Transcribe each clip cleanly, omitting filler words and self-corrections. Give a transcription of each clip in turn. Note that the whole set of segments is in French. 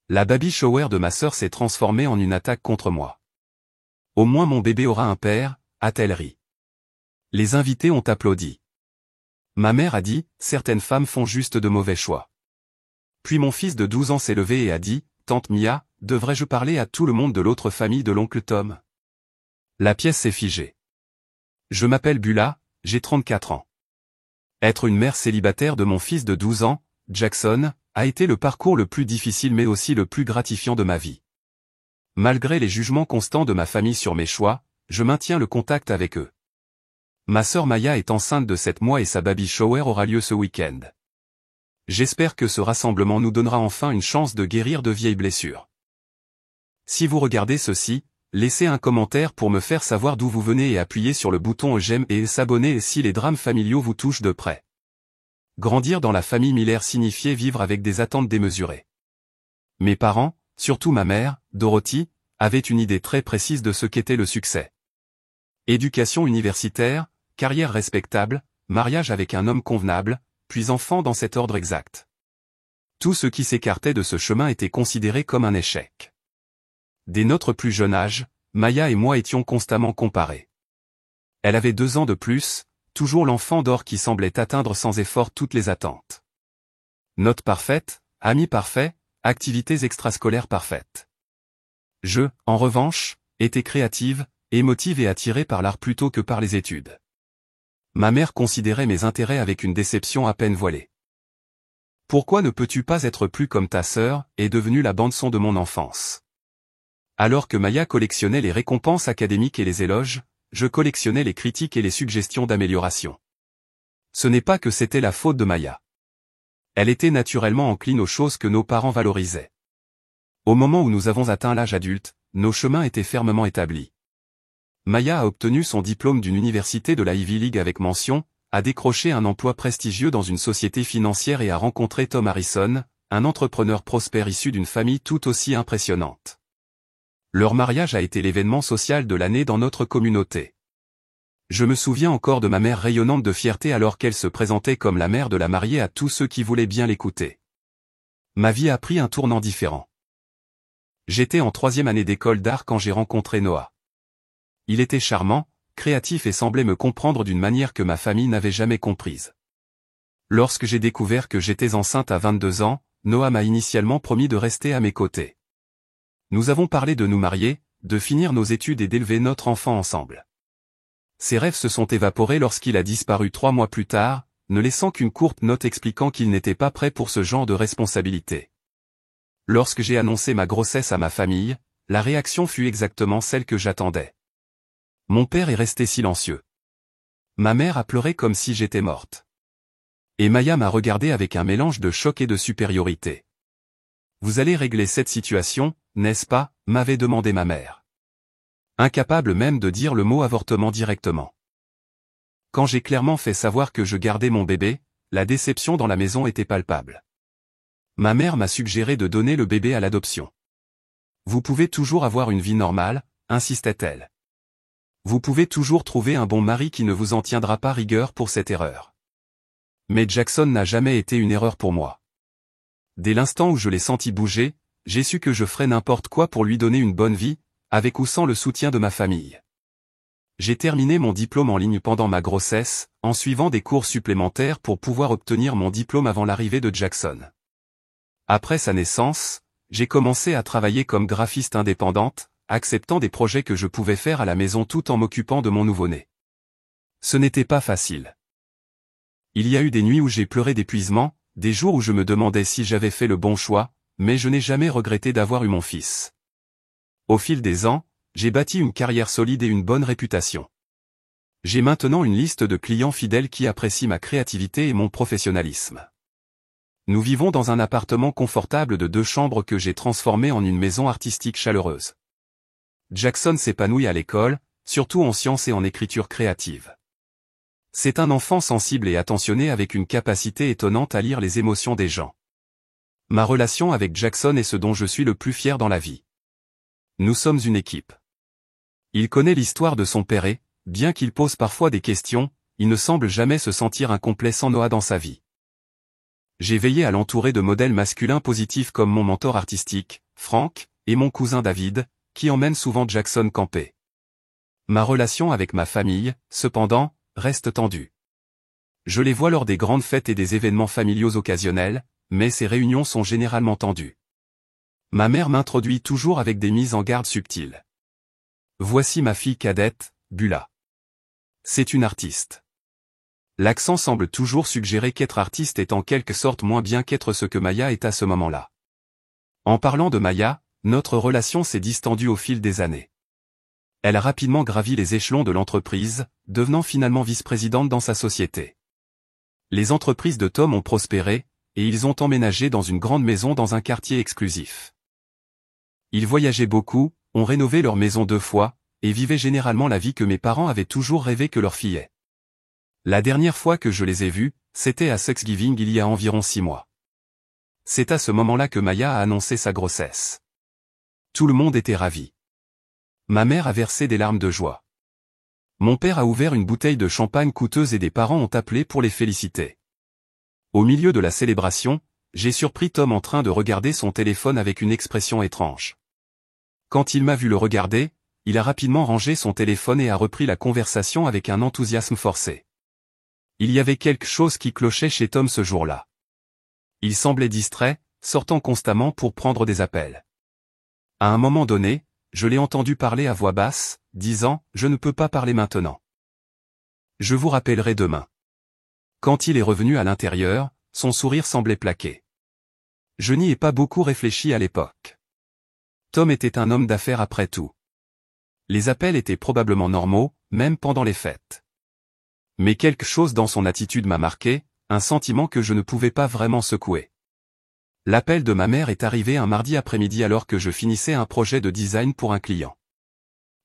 La baby shower de ma sœur s'est transformée en une attaque contre moi. Au moins mon bébé aura un père, a-t-elle ri. Les invités ont applaudi. Ma mère a dit, certaines femmes font juste de mauvais choix. Puis mon fils de 12 ans s'est levé et a dit, Tante Mia, devrais-je parler à tout le monde de l'autre famille de l'oncle Tom? La pièce s'est figée. Je m'appelle Bula, j'ai 34 ans. Être une mère célibataire de mon fils de 12 ans, Jackson, a été le parcours le plus difficile mais aussi le plus gratifiant de ma vie. Malgré les jugements constants de ma famille sur mes choix, je maintiens le contact avec eux. Ma sœur Maya est enceinte de 7 mois et sa baby shower aura lieu ce week-end. J'espère que ce rassemblement nous donnera enfin une chance de guérir de vieilles blessures. Si vous regardez ceci, laissez un commentaire pour me faire savoir d'où vous venez et appuyez sur le bouton j'aime et s'abonner si les drames familiaux vous touchent de près. Grandir dans la famille Miller signifiait vivre avec des attentes démesurées. Mes parents, surtout ma mère, Dorothy, avaient une idée très précise de ce qu'était le succès. Éducation universitaire, carrière respectable, mariage avec un homme convenable, puis enfant dans cet ordre exact. Tout ce qui s'écartait de ce chemin était considéré comme un échec. Dès notre plus jeune âge, Maya et moi étions constamment comparés. Elle avait 2 ans de plus, toujours l'enfant d'or qui semblait atteindre sans effort toutes les attentes. Notes parfaites, amis parfaits, activités extrascolaires parfaites. Je, en revanche, étais créative, émotive et attirée par l'art plutôt que par les études. Ma mère considérait mes intérêts avec une déception à peine voilée. Pourquoi ne peux-tu pas être plus comme ta sœur, est devenue la bande-son de mon enfance. Alors que Maya collectionnait les récompenses académiques et les éloges, je collectionnais les critiques et les suggestions d'amélioration. Ce n'est pas que c'était la faute de Maya. Elle était naturellement encline aux choses que nos parents valorisaient. Au moment où nous avons atteint l'âge adulte, nos chemins étaient fermement établis. Maya a obtenu son diplôme d'une université de la Ivy League avec mention, a décroché un emploi prestigieux dans une société financière et a rencontré Tom Harrison, un entrepreneur prospère issu d'une famille tout aussi impressionnante. Leur mariage a été l'événement social de l'année dans notre communauté. Je me souviens encore de ma mère rayonnante de fierté alors qu'elle se présentait comme la mère de la mariée à tous ceux qui voulaient bien l'écouter. Ma vie a pris un tournant différent. J'étais en 3e année d'école d'art quand j'ai rencontré Noah. Il était charmant, créatif et semblait me comprendre d'une manière que ma famille n'avait jamais comprise. Lorsque j'ai découvert que j'étais enceinte à 22 ans, Noah m'a initialement promis de rester à mes côtés. Nous avons parlé de nous marier, de finir nos études et d'élever notre enfant ensemble. Ses rêves se sont évaporés lorsqu'il a disparu 3 mois plus tard, ne laissant qu'une courte note expliquant qu'il n'était pas prêt pour ce genre de responsabilité. Lorsque j'ai annoncé ma grossesse à ma famille, la réaction fut exactement celle que j'attendais. Mon père est resté silencieux. Ma mère a pleuré comme si j'étais morte. Et Maya m'a regardé avec un mélange de choc et de supériorité. Vous allez régler cette situation, n'est-ce pas, m'avait demandé ma mère. Incapable même de dire le mot avortement directement. Quand j'ai clairement fait savoir que je gardais mon bébé, la déception dans la maison était palpable. Ma mère m'a suggéré de donner le bébé à l'adoption. Vous pouvez toujours avoir une vie normale, insistait-elle. Vous pouvez toujours trouver un bon mari qui ne vous en tiendra pas rigueur pour cette erreur. Mais Jackson n'a jamais été une erreur pour moi. Dès l'instant où je l'ai senti bouger, j'ai su que je ferais n'importe quoi pour lui donner une bonne vie, avec ou sans le soutien de ma famille. J'ai terminé mon diplôme en ligne pendant ma grossesse, en suivant des cours supplémentaires pour pouvoir obtenir mon diplôme avant l'arrivée de Jackson. Après sa naissance, j'ai commencé à travailler comme graphiste indépendante, acceptant des projets que je pouvais faire à la maison tout en m'occupant de mon nouveau-né. Ce n'était pas facile. Il y a eu des nuits où j'ai pleuré d'épuisement, des jours où je me demandais si j'avais fait le bon choix, mais je n'ai jamais regretté d'avoir eu mon fils. Au fil des ans, j'ai bâti une carrière solide et une bonne réputation. J'ai maintenant une liste de clients fidèles qui apprécient ma créativité et mon professionnalisme. Nous vivons dans un appartement confortable de 2 chambres que j'ai transformé en une maison artistique chaleureuse. Jackson s'épanouit à l'école, surtout en sciences et en écriture créative. C'est un enfant sensible et attentionné avec une capacité étonnante à lire les émotions des gens. Ma relation avec Jackson est ce dont je suis le plus fier dans la vie. Nous sommes une équipe. Il connaît l'histoire de son père et, bien qu'il pose parfois des questions, il ne semble jamais se sentir incomplet sans Noah dans sa vie. J'ai veillé à l'entourer de modèles masculins positifs comme mon mentor artistique, Frank, et mon cousin David, qui emmène souvent Jackson camper. Ma relation avec ma famille, cependant, reste tendue. Je les vois lors des grandes fêtes et des événements familiaux occasionnels, mais ces réunions sont généralement tendues. Ma mère m'introduit toujours avec des mises en garde subtiles. Voici ma fille cadette, Bula. C'est une artiste. L'accent semble toujours suggérer qu'être artiste est en quelque sorte moins bien qu'être ce que Maya est à ce moment-là. En parlant de Maya, notre relation s'est distendue au fil des années. Elle a rapidement gravi les échelons de l'entreprise, devenant finalement vice-présidente dans sa société. Les entreprises de Tom ont prospéré, et ils ont emménagé dans une grande maison dans un quartier exclusif. Ils voyageaient beaucoup, ont rénové leur maison 2 fois, et vivaient généralement la vie que mes parents avaient toujours rêvé que leur fille ait. La dernière fois que je les ai vus, c'était à Thanksgiving il y a environ 6 mois. C'est à ce moment-là que Maya a annoncé sa grossesse. Tout le monde était ravi. Ma mère a versé des larmes de joie. Mon père a ouvert une bouteille de champagne coûteuse et des parents ont appelé pour les féliciter. Au milieu de la célébration, j'ai surpris Tom en train de regarder son téléphone avec une expression étrange. Quand il m'a vu le regarder, il a rapidement rangé son téléphone et a repris la conversation avec un enthousiasme forcé. Il y avait quelque chose qui clochait chez Tom ce jour-là. Il semblait distrait, sortant constamment pour prendre des appels. À un moment donné, je l'ai entendu parler à voix basse, disant « Je ne peux pas parler maintenant. Je vous rappellerai demain. » Quand il est revenu à l'intérieur, son sourire semblait plaqué. Je n'y ai pas beaucoup réfléchi à l'époque. Tom était un homme d'affaires après tout. Les appels étaient probablement normaux, même pendant les fêtes. Mais quelque chose dans son attitude m'a marqué, un sentiment que je ne pouvais pas vraiment secouer. L'appel de ma mère est arrivé un mardi après-midi alors que je finissais un projet de design pour un client.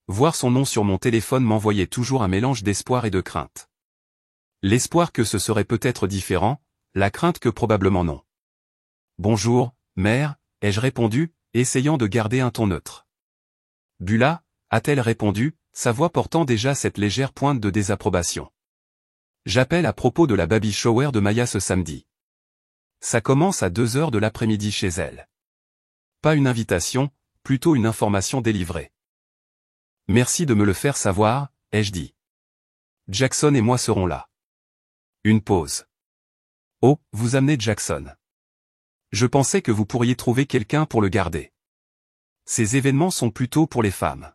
Voir son nom sur mon téléphone m'envoyait toujours un mélange d'espoir et de crainte. L'espoir que ce serait peut-être différent, la crainte que probablement non. « Bonjour, mère », ai-je répondu, essayant de garder un ton neutre. « Bula », a-t-elle répondu, sa voix portant déjà cette légère pointe de désapprobation. « J'appelle à propos de la baby shower de Maya ce samedi. Ça commence à 2 heures de l'après-midi chez elle. Pas une invitation, plutôt une information délivrée. Merci de me le faire savoir, ai-je dit. Jackson et moi serons là. Une pause. Oh, vous amenez Jackson. Je pensais que vous pourriez trouver quelqu'un pour le garder. Ces événements sont plutôt pour les femmes.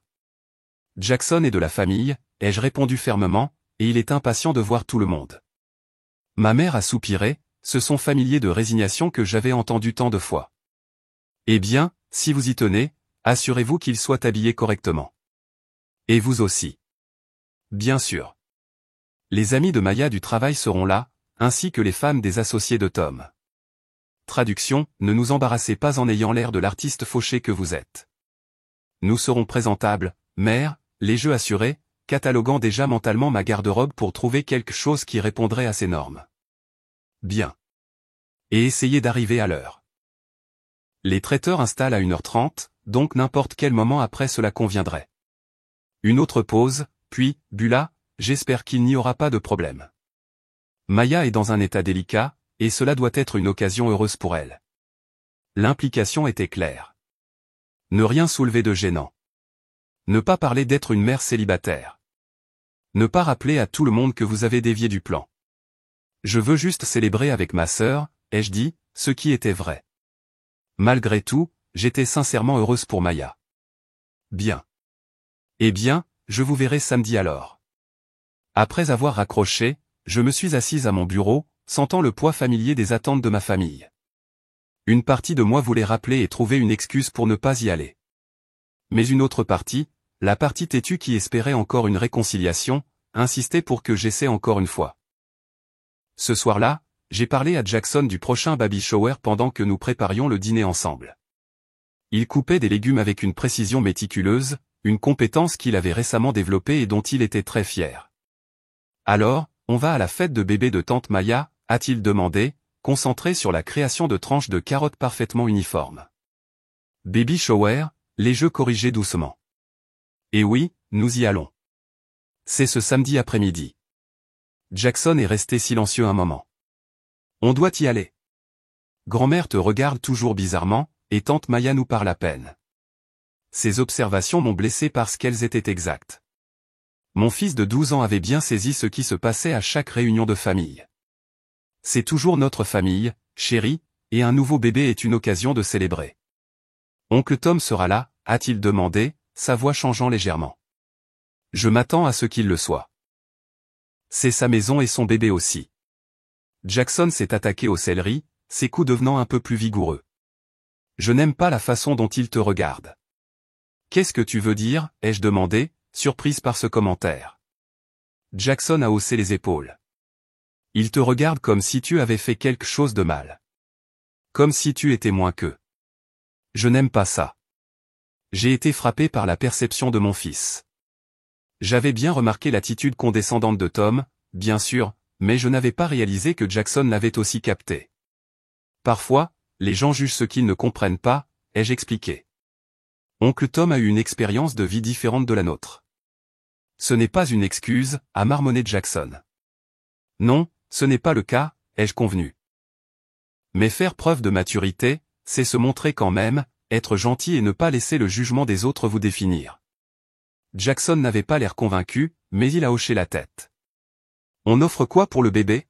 Jackson est de la famille, ai-je répondu fermement, et il est impatient de voir tout le monde. Ma mère a soupiré, ce son familier de résignation que j'avais entendu tant de fois. Eh bien, si vous y tenez, assurez-vous qu'il soit habillé correctement. Et vous aussi. Bien sûr. Les amis de Maya du travail seront là, ainsi que les femmes des associés de Tom. Traduction, ne nous embarrassez pas en ayant l'air de l'artiste fauché que vous êtes. Nous serons présentables, mère, les jeux assurés, cataloguant déjà mentalement ma garde-robe pour trouver quelque chose qui répondrait à ces normes. Bien. Et essayez d'arriver à l'heure. Les traiteurs installent à 1h30, donc n'importe quel moment après cela conviendrait. Une autre pause, puis, Bula, j'espère qu'il n'y aura pas de problème. Maya est dans un état délicat, et cela doit être une occasion heureuse pour elle. L'implication était claire. Ne rien soulever de gênant. Ne pas parler d'être une mère célibataire. Ne pas rappeler à tout le monde que vous avez dévié du plan. Je veux juste célébrer avec ma sœur, ai-je dit, ce qui était vrai. Malgré tout, j'étais sincèrement heureuse pour Maya. Bien. Eh bien, je vous verrai samedi alors. Après avoir raccroché, je me suis assise à mon bureau, sentant le poids familier des attentes de ma famille. Une partie de moi voulait rappeler et trouver une excuse pour ne pas y aller. Mais une autre partie, la partie têtue qui espérait encore une réconciliation, insistait pour que j'essaie encore une fois. Ce soir-là, j'ai parlé à Jackson du prochain baby shower pendant que nous préparions le dîner ensemble. Il coupait des légumes avec une précision méticuleuse, une compétence qu'il avait récemment développée et dont il était très fier. Alors, on va à la fête de bébé de tante Maya, a-t-il demandé, concentré sur la création de tranches de carottes parfaitement uniformes. Baby shower, les jeux corrigés doucement. Et oui, nous y allons. C'est ce samedi après-midi. Jackson est resté silencieux un moment. On doit y aller. Grand-mère te regarde toujours bizarrement, et tante Maya nous parle à peine. Ces observations m'ont blessé parce qu'elles étaient exactes. Mon fils de 12 ans avait bien saisi ce qui se passait à chaque réunion de famille. C'est toujours notre famille, chérie, et un nouveau bébé est une occasion de célébrer. Oncle Tom sera là, a-t-il demandé, sa voix changeant légèrement. Je m'attends à ce qu'il le soit. C'est sa maison et son bébé aussi. Jackson s'est attaqué au céleri, ses coups devenant un peu plus vigoureux. Je n'aime pas la façon dont il te regarde. Qu'est-ce que tu veux dire, ai-je demandé, surprise par ce commentaire. Jackson a haussé les épaules. Il te regarde comme si tu avais fait quelque chose de mal. Comme si tu étais moins qu'eux. Je n'aime pas ça. J'ai été frappé par la perception de mon fils. J'avais bien remarqué l'attitude condescendante de Tom, bien sûr, mais je n'avais pas réalisé que Jackson l'avait aussi capté. Parfois, les gens jugent ce qu'ils ne comprennent pas, ai-je expliqué. Oncle Tom a eu une expérience de vie différente de la nôtre. Ce n'est pas une excuse, a marmonné Jackson. Non, ce n'est pas le cas, ai-je convenu. Mais faire preuve de maturité, c'est se montrer quand même, être gentil et ne pas laisser le jugement des autres vous définir. Jackson n'avait pas l'air convaincu, mais il a hoché la tête. On offre quoi pour le bébé?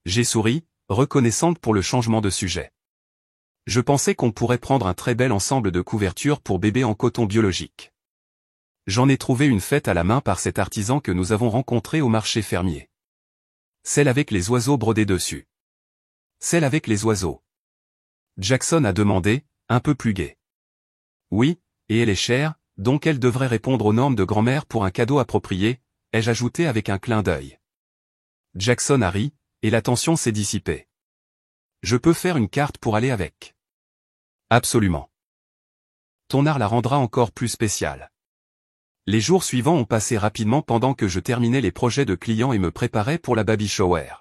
J'ai souri, reconnaissante pour le changement de sujet. Je pensais qu'on pourrait prendre un très bel ensemble de couvertures pour bébé en coton biologique. J'en ai trouvé une faite à la main par cet artisan que nous avons rencontré au marché fermier. Celle avec les oiseaux brodés dessus. Celle avec les oiseaux. Jackson a demandé, un peu plus gai. Oui, et elle est chère, donc elle devrait répondre aux normes de grand-mère pour un cadeau approprié, ai-je ajouté avec un clin d'œil. Jackson a ri, et la tension s'est dissipée. Je peux faire une carte pour aller avec. Absolument. Ton art la rendra encore plus spéciale. Les jours suivants ont passé rapidement pendant que je terminais les projets de clients et me préparais pour la baby shower.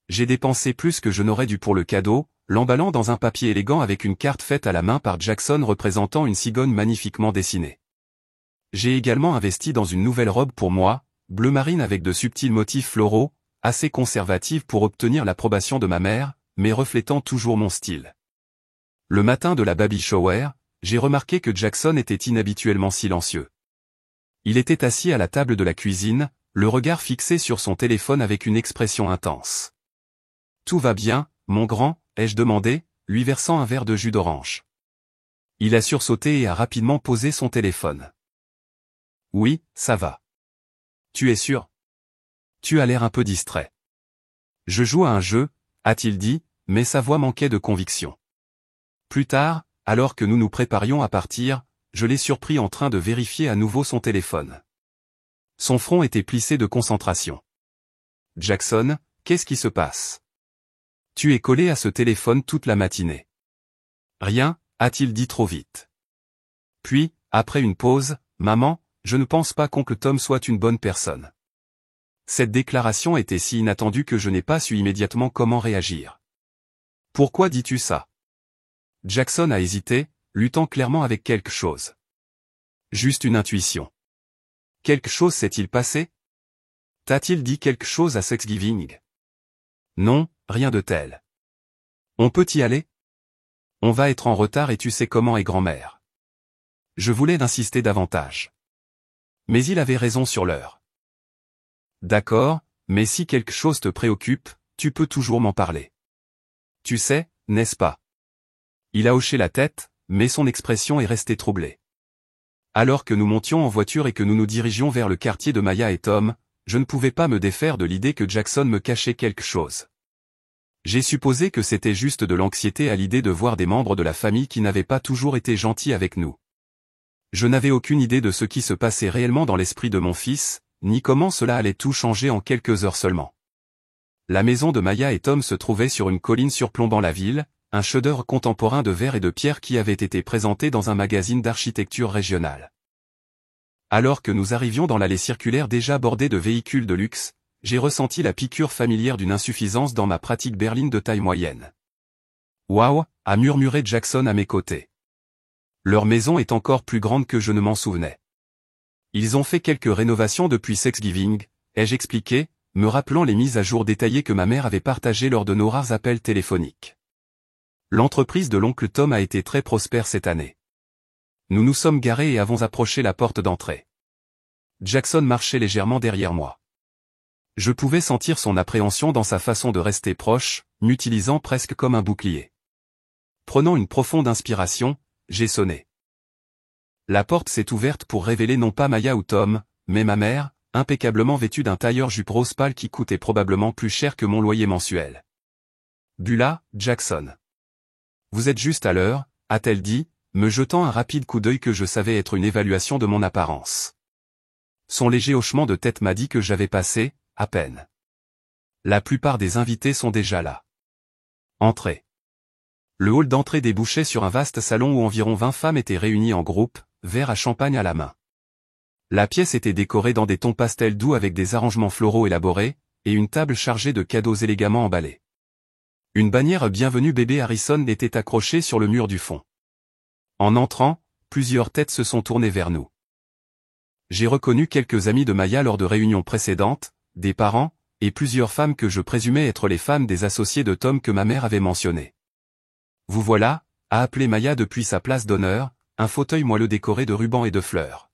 J'ai dépensé plus que je n'aurais dû pour le cadeau, l'emballant dans un papier élégant avec une carte faite à la main par Jackson représentant une cigogne magnifiquement dessinée. J'ai également investi dans une nouvelle robe pour moi, bleu marine avec de subtils motifs floraux, assez conservative pour obtenir l'approbation de ma mère, mais reflétant toujours mon style. Le matin de la baby shower, j'ai remarqué que Jackson était inhabituellement silencieux. Il était assis à la table de la cuisine, le regard fixé sur son téléphone avec une expression intense. Tout va bien, mon grand, ai-je demandé, lui versant un verre de jus d'orange. Il a sursauté et a rapidement posé son téléphone. Oui, ça va. Tu es sûr? Tu as l'air un peu distrait. Je joue à un jeu, a-t-il dit, mais sa voix manquait de conviction. Plus tard, alors que nous nous préparions à partir, je l'ai surpris en train de vérifier à nouveau son téléphone. Son front était plissé de concentration. Jackson, qu'est-ce qui se passe? Tu es collé à ce téléphone toute la matinée. Rien, a-t-il dit trop vite. Puis, après une pause, maman, je ne pense pas qu'oncle Tom soit une bonne personne. Cette déclaration était si inattendue que je n'ai pas su immédiatement comment réagir. Pourquoi dis-tu ça? Jackson a hésité, luttant clairement avec quelque chose. Juste une intuition. Quelque chose s'est-il passé? T'a-t-il dit quelque chose à Thanksgiving? Non, rien de tel. On peut y aller? On va être en retard et tu sais comment est grand-mère. Je voulais d'insister davantage. Mais il avait raison sur l'heure. D'accord, mais si quelque chose te préoccupe, tu peux toujours m'en parler. Tu sais, n'est-ce pas? Il a hoché la tête, mais son expression est restée troublée. Alors que nous montions en voiture et que nous nous dirigions vers le quartier de Maya et Tom, je ne pouvais pas me défaire de l'idée que Jackson me cachait quelque chose. J'ai supposé que c'était juste de l'anxiété à l'idée de voir des membres de la famille qui n'avaient pas toujours été gentils avec nous. Je n'avais aucune idée de ce qui se passait réellement dans l'esprit de mon fils, ni comment cela allait tout changer en quelques heures seulement. La maison de Maya et Tom se trouvait sur une colline surplombant la ville, un chef-d'œuvre contemporain de verre et de pierre qui avait été présenté dans un magazine d'architecture régionale. Alors que nous arrivions dans l'allée circulaire déjà bordée de véhicules de luxe, j'ai ressenti la piqûre familière d'une insuffisance dans ma pratique berline de taille moyenne. Waouh, a murmuré Jackson à mes côtés. Leur maison est encore plus grande que je ne m'en souvenais. Ils ont fait quelques rénovations depuis Thanksgiving, ai-je expliqué, me rappelant les mises à jour détaillées que ma mère avait partagées lors de nos rares appels téléphoniques. L'entreprise de l'oncle Tom a été très prospère cette année. Nous nous sommes garés et avons approché la porte d'entrée. Jackson marchait légèrement derrière moi. Je pouvais sentir son appréhension dans sa façon de rester proche, m'utilisant presque comme un bouclier. Prenant une profonde inspiration, j'ai sonné. La porte s'est ouverte pour révéler non pas Maya ou Tom, mais ma mère, impeccablement vêtue d'un tailleur-jupe rose pâle qui coûtait probablement plus cher que mon loyer mensuel. Bula, Jackson. Vous êtes juste à l'heure, a-t-elle dit, me jetant un rapide coup d'œil que je savais être une évaluation de mon apparence. Son léger hochement de tête m'a dit que j'avais passé, à peine. La plupart des invités sont déjà là. Entrez. Le hall d'entrée débouchait sur un vaste salon où environ 20 femmes étaient réunies en groupe, verre à champagne à la main. La pièce était décorée dans des tons pastels doux avec des arrangements floraux élaborés, et une table chargée de cadeaux élégamment emballés. Une bannière Bienvenue bébé Harrison était accrochée sur le mur du fond. En entrant, plusieurs têtes se sont tournées vers nous. J'ai reconnu quelques amis de Maya lors de réunions précédentes, des parents, et plusieurs femmes que je présumais être les femmes des associés de Tom que ma mère avait mentionnées. Vous voilà, a appelé Maya depuis sa place d'honneur, un fauteuil moelleux décoré de rubans et de fleurs.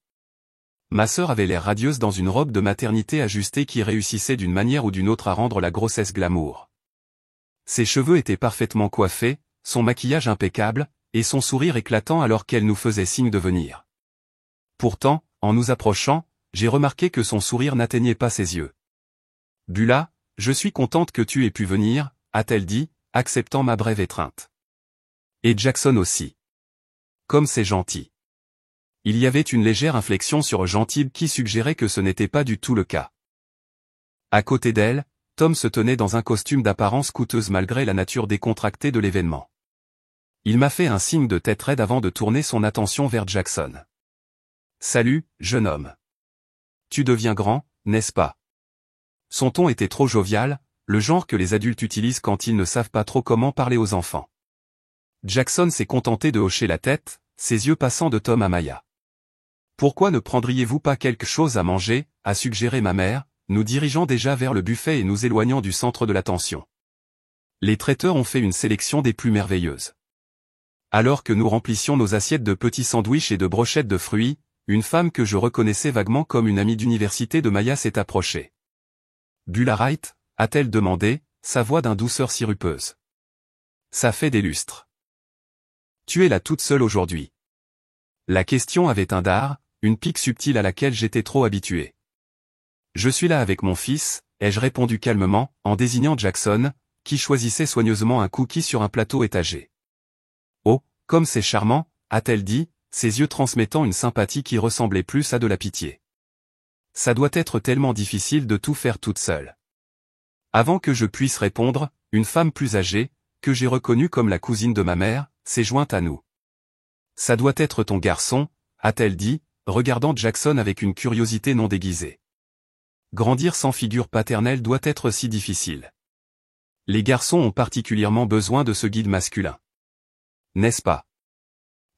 Ma sœur avait l'air radieuse dans une robe de maternité ajustée qui réussissait d'une manière ou d'une autre à rendre la grossesse glamour. Ses cheveux étaient parfaitement coiffés, son maquillage impeccable, et son sourire éclatant alors qu'elle nous faisait signe de venir. Pourtant, en nous approchant, j'ai remarqué que son sourire n'atteignait pas ses yeux. Bula, je suis contente que tu aies pu venir, a-t-elle dit, acceptant ma brève étreinte. Et Jackson aussi. Comme c'est gentil. Il y avait une légère inflexion sur gentil qui suggérait que ce n'était pas du tout le cas. À côté d'elle, Tom se tenait dans un costume d'apparence coûteuse malgré la nature décontractée de l'événement. Il m'a fait un signe de tête raide avant de tourner son attention vers Jackson. Salut, jeune homme. Tu deviens grand, n'est-ce pas? Son ton était trop jovial, le genre que les adultes utilisent quand ils ne savent pas trop comment parler aux enfants. Jackson s'est contenté de hocher la tête, ses yeux passant de Tom à Maya. Pourquoi ne prendriez-vous pas quelque chose à manger, a suggéré ma mère, nous dirigeant déjà vers le buffet et nous éloignant du centre de l'attention. Les traiteurs ont fait une sélection des plus merveilleuses. Alors que nous remplissions nos assiettes de petits sandwichs et de brochettes de fruits, une femme que je reconnaissais vaguement comme une amie d'université de Maya s'est approchée. Bula Wright, a-t-elle demandé, sa voix d'une douceur sirupeuse. Ça fait des lustres. Tu es là toute seule aujourd'hui. La question avait un dard, une pique subtile à laquelle j'étais trop habitué. Je suis là avec mon fils, ai-je répondu calmement, en désignant Jackson, qui choisissait soigneusement un cookie sur un plateau étagé. Oh, comme c'est charmant, a-t-elle dit, ses yeux transmettant une sympathie qui ressemblait plus à de la pitié. Ça doit être tellement difficile de tout faire toute seule. Avant que je puisse répondre, une femme plus âgée, que j'ai reconnue comme la cousine de ma mère, s'est jointe à nous. Ça doit être ton garçon, a-t-elle dit, regardant Jackson avec une curiosité non déguisée. Grandir sans figure paternelle doit être si difficile. Les garçons ont particulièrement besoin de ce guide masculin. N'est-ce pas?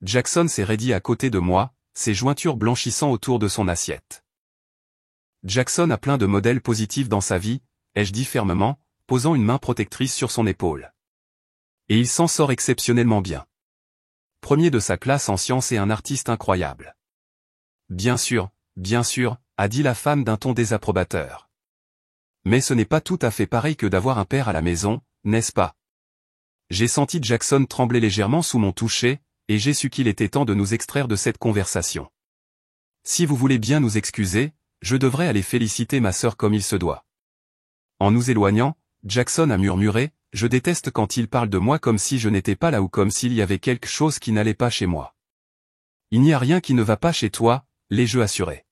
Jackson s'est raidi à côté de moi, ses jointures blanchissant autour de son assiette. Jackson a plein de modèles positifs dans sa vie, ai-je dit fermement, posant une main protectrice sur son épaule. Et il s'en sort exceptionnellement bien. Premier de sa classe en sciences et un artiste incroyable. Bien sûr, a dit la femme d'un ton désapprobateur. Mais ce n'est pas tout à fait pareil que d'avoir un père à la maison, n'est-ce pas? J'ai senti Jackson trembler légèrement sous mon toucher, et j'ai su qu'il était temps de nous extraire de cette conversation. Si vous voulez bien nous excuser, je devrais aller féliciter ma sœur comme il se doit. En nous éloignant, Jackson a murmuré, je déteste quand il parle de moi comme si je n'étais pas là ou comme s'il y avait quelque chose qui n'allait pas chez moi. Il n'y a rien qui ne va pas chez toi, l'ai-je assuré.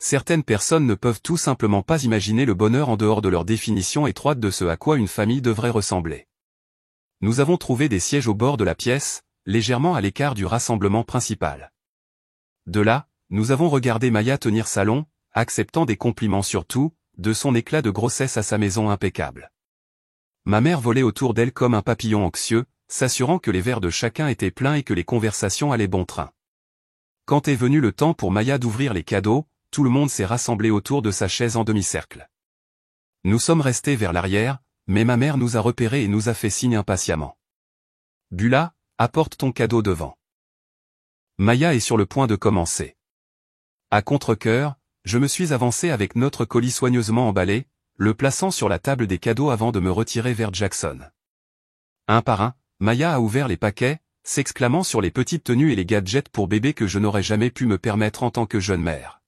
Certaines personnes ne peuvent tout simplement pas imaginer le bonheur en dehors de leur définition étroite de ce à quoi une famille devrait ressembler. Nous avons trouvé des sièges au bord de la pièce, légèrement à l'écart du rassemblement principal. De là, nous avons regardé Maya tenir salon, acceptant des compliments sur tout, de son éclat de grossesse à sa maison impeccable. Ma mère volait autour d'elle comme un papillon anxieux, s'assurant que les verres de chacun étaient pleins et que les conversations allaient bon train. Quand est venu le temps pour Maya d'ouvrir les cadeaux, tout le monde s'est rassemblé autour de sa chaise en demi-cercle. Nous sommes restés vers l'arrière, mais ma mère nous a repérés et nous a fait signe impatiemment. Bula, apporte ton cadeau devant. Maya est sur le point de commencer. À contre-cœur, je me suis avancé avec notre colis soigneusement emballé, le plaçant sur la table des cadeaux avant de me retirer vers Jackson. Un par un, Maya a ouvert les paquets, s'exclamant sur les petites tenues et les gadgets pour bébé que je n'aurais jamais pu me permettre en tant que jeune mère.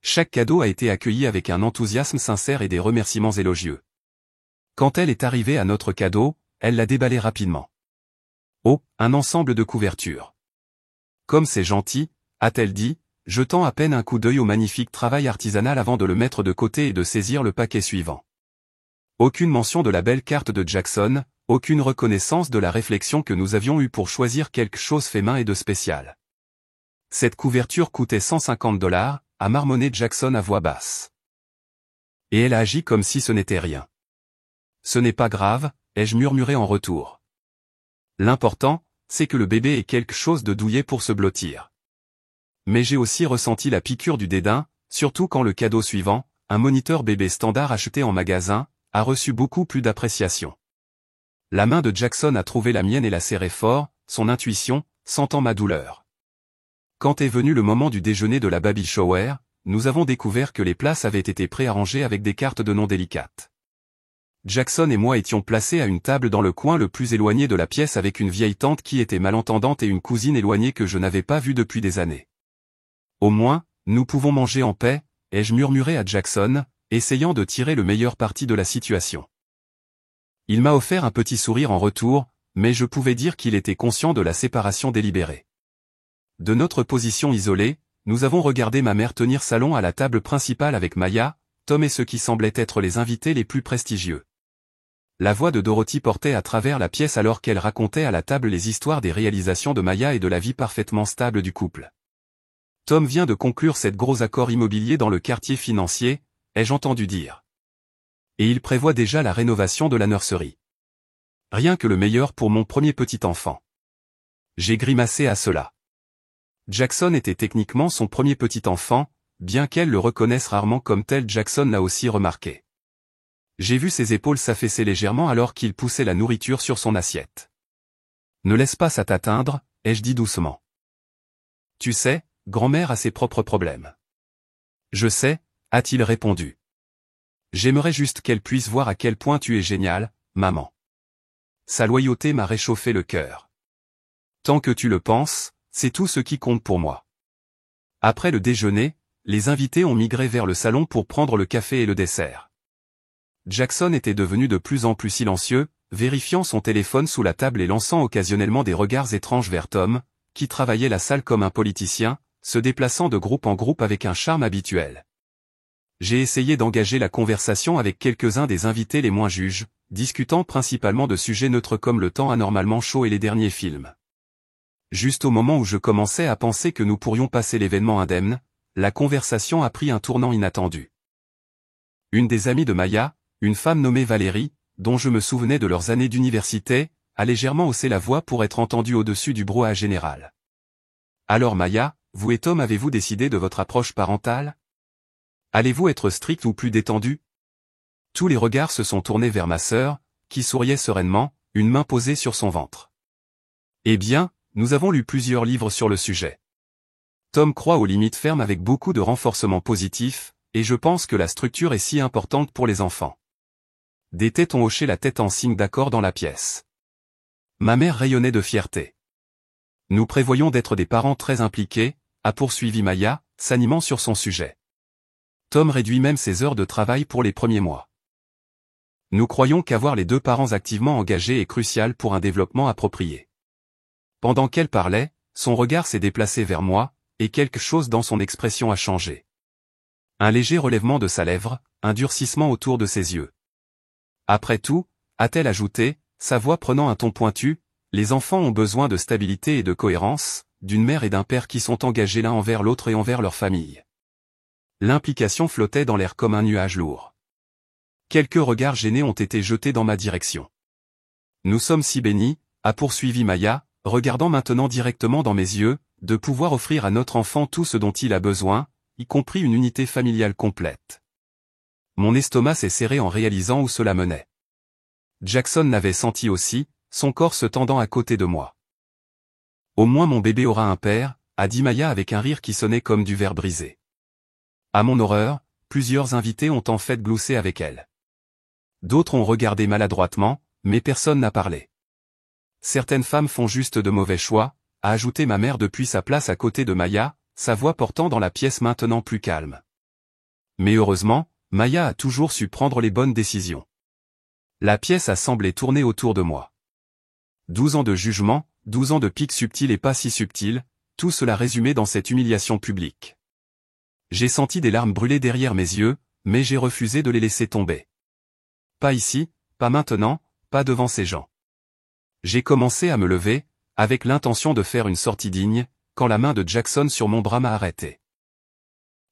Chaque cadeau a été accueilli avec un enthousiasme sincère et des remerciements élogieux. Quand elle est arrivée à notre cadeau, elle l'a déballé rapidement. Oh, un ensemble de couvertures. Comme c'est gentil, a-t-elle dit, jetant à peine un coup d'œil au magnifique travail artisanal avant de le mettre de côté et de saisir le paquet suivant. Aucune mention de la belle carte de Jackson, aucune reconnaissance de la réflexion que nous avions eue pour choisir quelque chose fait main et de spécial. Cette couverture coûtait $150, a marmonné Jackson à voix basse. Et elle a agi comme si ce n'était rien. Ce n'est pas grave, ai-je murmuré en retour. L'important, c'est que le bébé ait quelque chose de douillet pour se blottir. Mais j'ai aussi ressenti la piqûre du dédain, surtout quand le cadeau suivant, un moniteur bébé standard acheté en magasin, a reçu beaucoup plus d'appréciation. La main de Jackson a trouvé la mienne et l'a serrée fort, son intuition, sentant ma douleur. Quand est venu le moment du déjeuner de la baby shower, nous avons découvert que les places avaient été préarrangées avec des cartes de noms délicates. Jackson et moi étions placés à une table dans le coin le plus éloigné de la pièce avec une vieille tante qui était malentendante et une cousine éloignée que je n'avais pas vue depuis des années. Au moins, nous pouvons manger en paix, ai-je murmuré à Jackson, essayant de tirer le meilleur parti de la situation. Il m'a offert un petit sourire en retour, mais je pouvais dire qu'il était conscient de la séparation délibérée. De notre position isolée, nous avons regardé ma mère tenir salon à la table principale avec Maya, Tom et ceux qui semblaient être les invités les plus prestigieux. La voix de Dorothy portait à travers la pièce alors qu'elle racontait à la table les histoires des réalisations de Maya et de la vie parfaitement stable du couple. Tom vient de conclure cet gros accord immobilier dans le quartier financier, ai-je entendu dire. Et il prévoit déjà la rénovation de la nurserie. Rien que le meilleur pour mon premier petit enfant. J'ai grimacé à cela. Jackson était techniquement son premier petit enfant, bien qu'elle le reconnaisse rarement comme tel. Jackson l'a aussi remarqué. J'ai vu ses épaules s'affaisser légèrement alors qu'il poussait la nourriture sur son assiette. Ne laisse pas ça t'atteindre, ai-je dit doucement. Tu sais, grand-mère a ses propres problèmes. Je sais, a-t-il répondu. J'aimerais juste qu'elle puisse voir à quel point tu es génial, maman. Sa loyauté m'a réchauffé le cœur. Tant que tu le penses, c'est tout ce qui compte pour moi. Après le déjeuner, les invités ont migré vers le salon pour prendre le café et le dessert. Jackson était devenu de plus en plus silencieux, vérifiant son téléphone sous la table et lançant occasionnellement des regards étranges vers Tom, qui travaillait la salle comme un politicien, se déplaçant de groupe en groupe avec un charme habituel. J'ai essayé d'engager la conversation avec quelques-uns des invités les moins juges, discutant principalement de sujets neutres comme le temps anormalement chaud et les derniers films. Juste au moment où je commençais à penser que nous pourrions passer l'événement indemne, la conversation a pris un tournant inattendu. Une des amies de Maya, une femme nommée Valérie, dont je me souvenais de leurs années d'université, a légèrement haussé la voix pour être entendue au-dessus du brouhaha général. Alors Maya, vous et Tom avez-vous décidé de votre approche parentale? Allez-vous être strict ou plus détendu? Tous les regards se sont tournés vers ma sœur, qui souriait sereinement, une main posée sur son ventre. Eh bien, nous avons lu plusieurs livres sur le sujet. Tom croit aux limites fermes avec beaucoup de renforcement positif, et je pense que la structure est si importante pour les enfants. Des têtes ont hoché la tête en signe d'accord dans la pièce. Ma mère rayonnait de fierté. Nous prévoyons d'être des parents très impliqués, a poursuivi Maya, s'animant sur son sujet. Tom réduit même ses heures de travail pour les premiers mois. Nous croyons qu'avoir les deux parents activement engagés est crucial pour un développement approprié. Pendant qu'elle parlait, son regard s'est déplacé vers moi, et quelque chose dans son expression a changé. Un léger relèvement de sa lèvre, un durcissement autour de ses yeux. Après tout, a-t-elle ajouté, sa voix prenant un ton pointu, les enfants ont besoin de stabilité et de cohérence, d'une mère et d'un père qui sont engagés l'un envers l'autre et envers leur famille. L'implication flottait dans l'air comme un nuage lourd. Quelques regards gênés ont été jetés dans ma direction. Nous sommes si bénis, a poursuivi Maya, regardant maintenant directement dans mes yeux, de pouvoir offrir à notre enfant tout ce dont il a besoin, y compris une unité familiale complète. Mon estomac s'est serré en réalisant où cela menait. Jackson l'avait senti aussi, son corps se tendant à côté de moi. Au moins mon bébé aura un père, a dit Maya avec un rire qui sonnait comme du verre brisé. À mon horreur, plusieurs invités ont en fait gloussé avec elle. D'autres ont regardé maladroitement, mais personne n'a parlé. Certaines femmes font juste de mauvais choix, a ajouté ma mère depuis sa place à côté de Maya, sa voix portant dans la pièce maintenant plus calme. Mais heureusement, Maya a toujours su prendre les bonnes décisions. La pièce a semblé tourner autour de moi. 12 ans de jugement, 12 ans de pics subtils et pas si subtils, tout cela résumé dans cette humiliation publique. J'ai senti des larmes brûler derrière mes yeux, mais j'ai refusé de les laisser tomber. Pas ici, pas maintenant, pas devant ces gens. J'ai commencé à me lever, avec l'intention de faire une sortie digne, quand la main de Jackson sur mon bras m'a arrêté.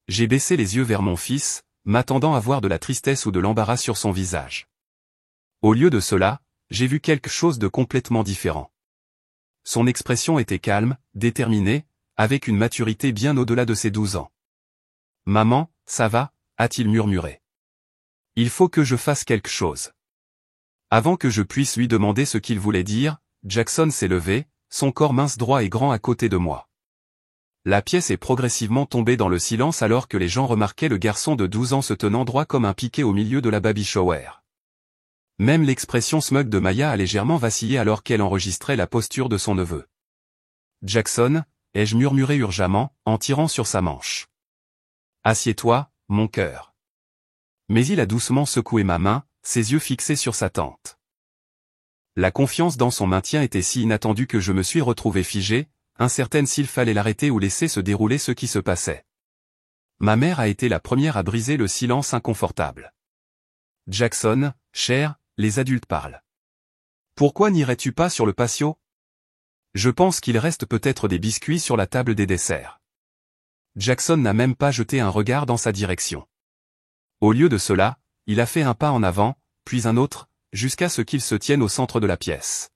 J'ai baissé les yeux vers mon fils, m'attendant à voir de la tristesse ou de l'embarras sur son visage. Au lieu de cela, j'ai vu quelque chose de complètement différent. Son expression était calme, déterminée, avec une maturité bien au-delà de ses 12 ans. « Maman, ça va ?» a-t-il murmuré. « Il faut que je fasse quelque chose. » Avant que je puisse lui demander ce qu'il voulait dire, Jackson s'est levé, son corps mince droit et grand à côté de moi. La pièce est progressivement tombée dans le silence alors que les gens remarquaient le garçon de 12 ans se tenant droit comme un piquet au milieu de la baby shower. Même l'expression smug de Maya a légèrement vacillé alors qu'elle enregistrait la posture de son neveu. « Jackson » ai-je murmuré urgemment, en tirant sur sa manche. « Assieds-toi, mon cœur. » Mais il a doucement secoué ma main, ses yeux fixés sur sa tante. La confiance dans son maintien était si inattendue que je me suis retrouvé figé, incertaine s'il fallait l'arrêter ou laisser se dérouler ce qui se passait. Ma mère a été la première à briser le silence inconfortable. « Jackson, cher, les adultes parlent. Pourquoi n'irais-tu pas sur le patio ? Je pense qu'il reste peut-être des biscuits sur la table des desserts. » Jackson n'a même pas jeté un regard dans sa direction. Au lieu de cela, il a fait un pas en avant, puis un autre, jusqu'à ce qu'il se tienne au centre de la pièce.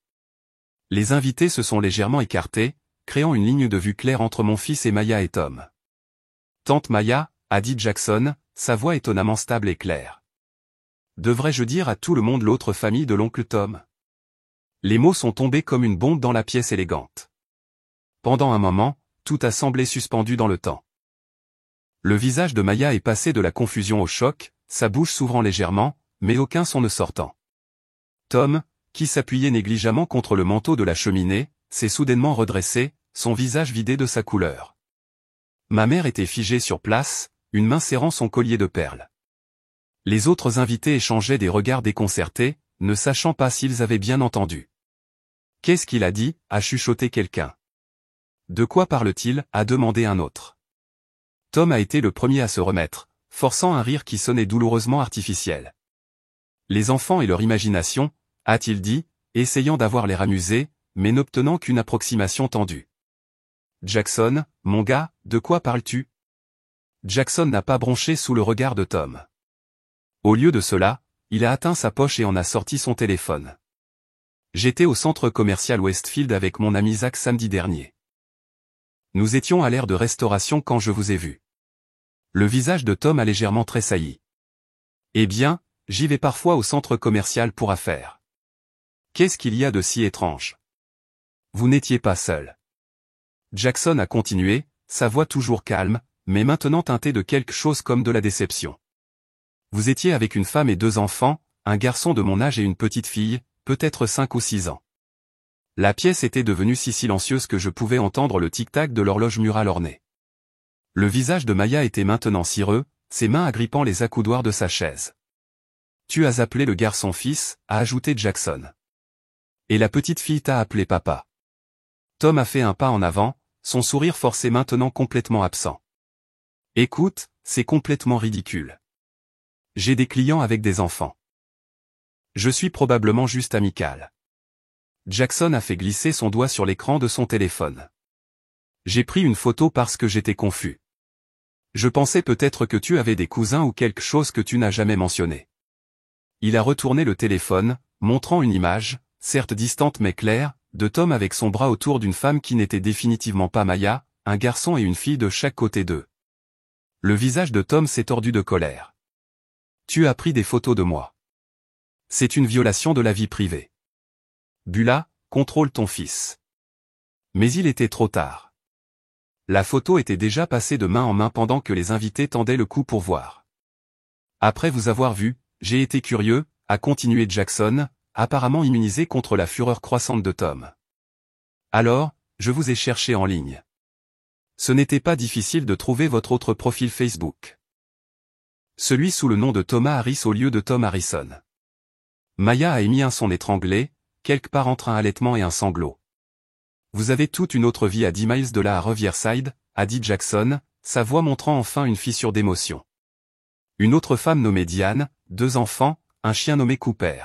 Les invités se sont légèrement écartés, créant une ligne de vue claire entre mon fils et Maya et Tom. « Tante Maya » a dit Jackson, sa voix étonnamment stable et claire. Devrais-je dire à tout le monde l'autre famille de l'oncle Tom ? Les mots sont tombés comme une bombe dans la pièce élégante. Pendant un moment, tout a semblé suspendu dans le temps. Le visage de Maya est passé de la confusion au choc, sa bouche s'ouvrant légèrement, mais aucun son ne sortant. Tom, qui s'appuyait négligemment contre le manteau de la cheminée, s'est soudainement redressé, son visage vidé de sa couleur. Ma mère était figée sur place, une main serrant son collier de perles. Les autres invités échangeaient des regards déconcertés, ne sachant pas s'ils avaient bien entendu. « Qu'est-ce qu'il a dit » a chuchoté quelqu'un. « De quoi parle-t-il » a demandé un autre. Tom a été le premier à se remettre, forçant un rire qui sonnait douloureusement artificiel. « Les enfants et leur imagination » a-t-il dit, essayant d'avoir l'air amusé, mais n'obtenant qu'une approximation tendue. « Jackson, mon gars, de quoi parles-tu » Jackson n'a pas bronché sous le regard de Tom. Au lieu de cela, il a atteint sa poche et en a sorti son téléphone. J'étais au centre commercial Westfield avec mon ami Zach samedi dernier. Nous étions à l'aire de restauration quand je vous ai vu. Le visage de Tom a légèrement tressailli. Eh bien, j'y vais parfois au centre commercial pour affaires. Qu'est-ce qu'il y a de si étrange ? Vous n'étiez pas seul. Jackson a continué, sa voix toujours calme, mais maintenant teintée de quelque chose comme de la déception. Vous étiez avec une femme et 2 enfants, un garçon de mon âge et une petite fille, peut-être 5 ou 6 ans. La pièce était devenue si silencieuse que je pouvais entendre le tic-tac de l'horloge murale ornée. Le visage de Maya était maintenant cireux, ses mains agrippant les accoudoirs de sa chaise. « Tu as appelé le garçon fils » a ajouté Jackson. « Et la petite fille t'a appelé papa. » Tom a fait un pas en avant, son sourire forcé maintenant complètement absent. « Écoute, c'est complètement ridicule. J'ai des clients avec des enfants. Je suis probablement juste amical. » Jackson a fait glisser son doigt sur l'écran de son téléphone. « J'ai pris une photo parce que j'étais confus. Je pensais peut-être que tu avais des cousins ou quelque chose que tu n'as jamais mentionné. » Il a retourné le téléphone, montrant une image, certes distante mais claire, de Tom avec son bras autour d'une femme qui n'était définitivement pas Maya, un garçon et une fille de chaque côté d'eux. Le visage de Tom s'est tordu de colère. « Tu as pris des photos de moi. C'est une violation de la vie privée. » Bula, contrôle ton fils. Mais il était trop tard. La photo était déjà passée de main en main pendant que les invités tendaient le cou pour voir. Après vous avoir vu, j'ai été curieux, a continué Jackson, apparemment immunisé contre la fureur croissante de Tom. Alors, je vous ai cherché en ligne. Ce n'était pas difficile de trouver votre autre profil Facebook. Celui sous le nom de Thomas Harris au lieu de Tom Harrison. Maya a émis un son étranglé, quelque part entre un halètement et un sanglot. Vous avez toute une autre vie à 10 miles de là à Riverside, a dit Jackson, sa voix montrant enfin une fissure d'émotion. Une autre femme nommée Diane, 2 enfants, un chien nommé Cooper.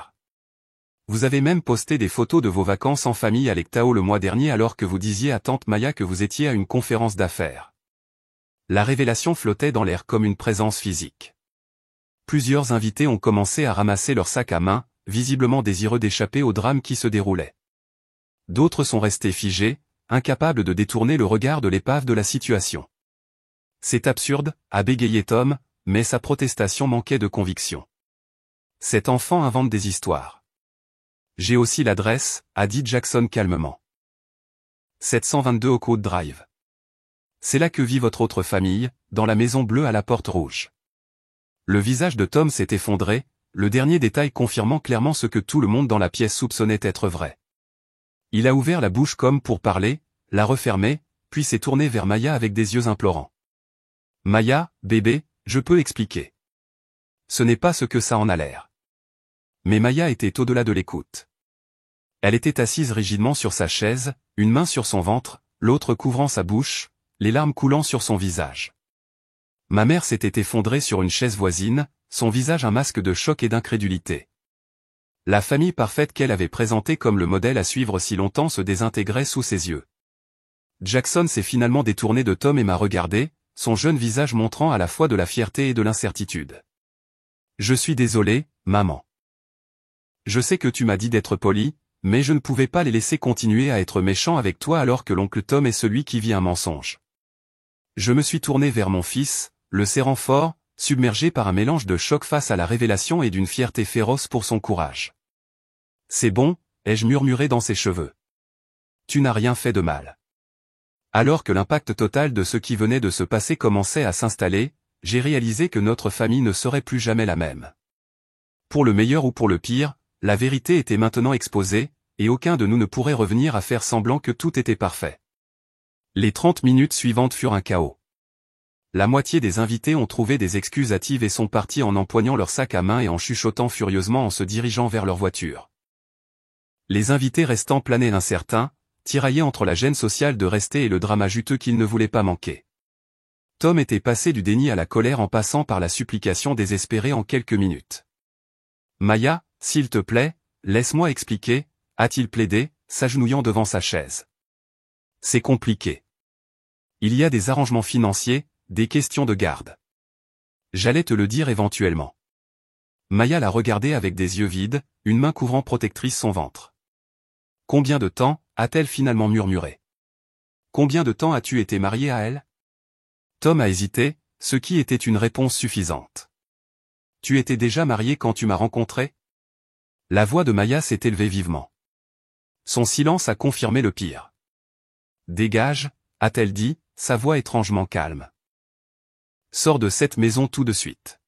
Vous avez même posté des photos de vos vacances en famille à Lake Tahoe le mois dernier alors que vous disiez à tante Maya que vous étiez à une conférence d'affaires. La révélation flottait dans l'air comme une présence physique. Plusieurs invités ont commencé à ramasser leurs sacs à main, visiblement désireux d'échapper au drame qui se déroulait. D'autres sont restés figés, incapables de détourner le regard de l'épave de la situation. C'est absurde, a bégayé Tom, mais sa protestation manquait de conviction. Cet enfant invente des histoires. J'ai aussi l'adresse, a dit Jackson calmement. 722 Oakwood Drive. C'est là que vit votre autre famille, dans la maison bleue à la porte rouge. Le visage de Tom s'est effondré, le dernier détail confirmant clairement ce que tout le monde dans la pièce soupçonnait être vrai. Il a ouvert la bouche comme pour parler, l'a refermée, puis s'est tourné vers Maya avec des yeux implorants. Maya, bébé, je peux expliquer. Ce n'est pas ce que ça en a l'air. Mais Maya était au-delà de l'écoute. Elle était assise rigidement sur sa chaise, une main sur son ventre, l'autre couvrant sa bouche, les larmes coulant sur son visage. Ma mère s'était effondrée sur une chaise voisine, son visage un masque de choc et d'incrédulité. La famille parfaite qu'elle avait présentée comme le modèle à suivre si longtemps se désintégrait sous ses yeux. Jackson s'est finalement détourné de Tom et m'a regardé, son jeune visage montrant à la fois de la fierté et de l'incertitude. Je suis désolé, maman. Je sais que tu m'as dit d'être poli, mais je ne pouvais pas les laisser continuer à être méchants avec toi alors que l'oncle Tom est celui qui vit un mensonge. Je me suis tourné vers mon fils, le serrant fort, submergé par un mélange de choc face à la révélation et d'une fierté féroce pour son courage. C'est bon, ai-je murmuré dans ses cheveux. Tu n'as rien fait de mal. Alors que l'impact total de ce qui venait de se passer commençait à s'installer, j'ai réalisé que notre famille ne serait plus jamais la même. Pour le meilleur ou pour le pire, la vérité était maintenant exposée, et aucun de nous ne pourrait revenir à faire semblant que tout était parfait. Les 30 minutes suivantes furent un chaos. La moitié des invités ont trouvé des excuses hâtives et sont partis en empoignant leurs sacs à main et en chuchotant furieusement en se dirigeant vers leur voiture. Les invités restant planés incertains, tiraillés entre la gêne sociale de rester et le drama juteux qu'ils ne voulaient pas manquer. Tom était passé du déni à la colère en passant par la supplication désespérée en quelques minutes. Maya, s'il te plaît, laisse-moi expliquer, a-t-il plaidé, s'agenouillant devant sa chaise. C'est compliqué. Il y a des arrangements financiers, des questions de garde. J'allais te le dire éventuellement. Maya l'a regardé avec des yeux vides, une main couvrant protectrice son ventre. Combien de temps, a-t-elle finalement murmuré. Combien de temps as-tu été marié à elle? Tom a hésité, ce qui était une réponse suffisante. Tu étais déjà marié quand tu m'as rencontré? La voix de Maya s'est élevée vivement. Son silence a confirmé le pire. Dégage, a-t-elle dit, sa voix étrangement calme. Sors de cette maison tout de suite.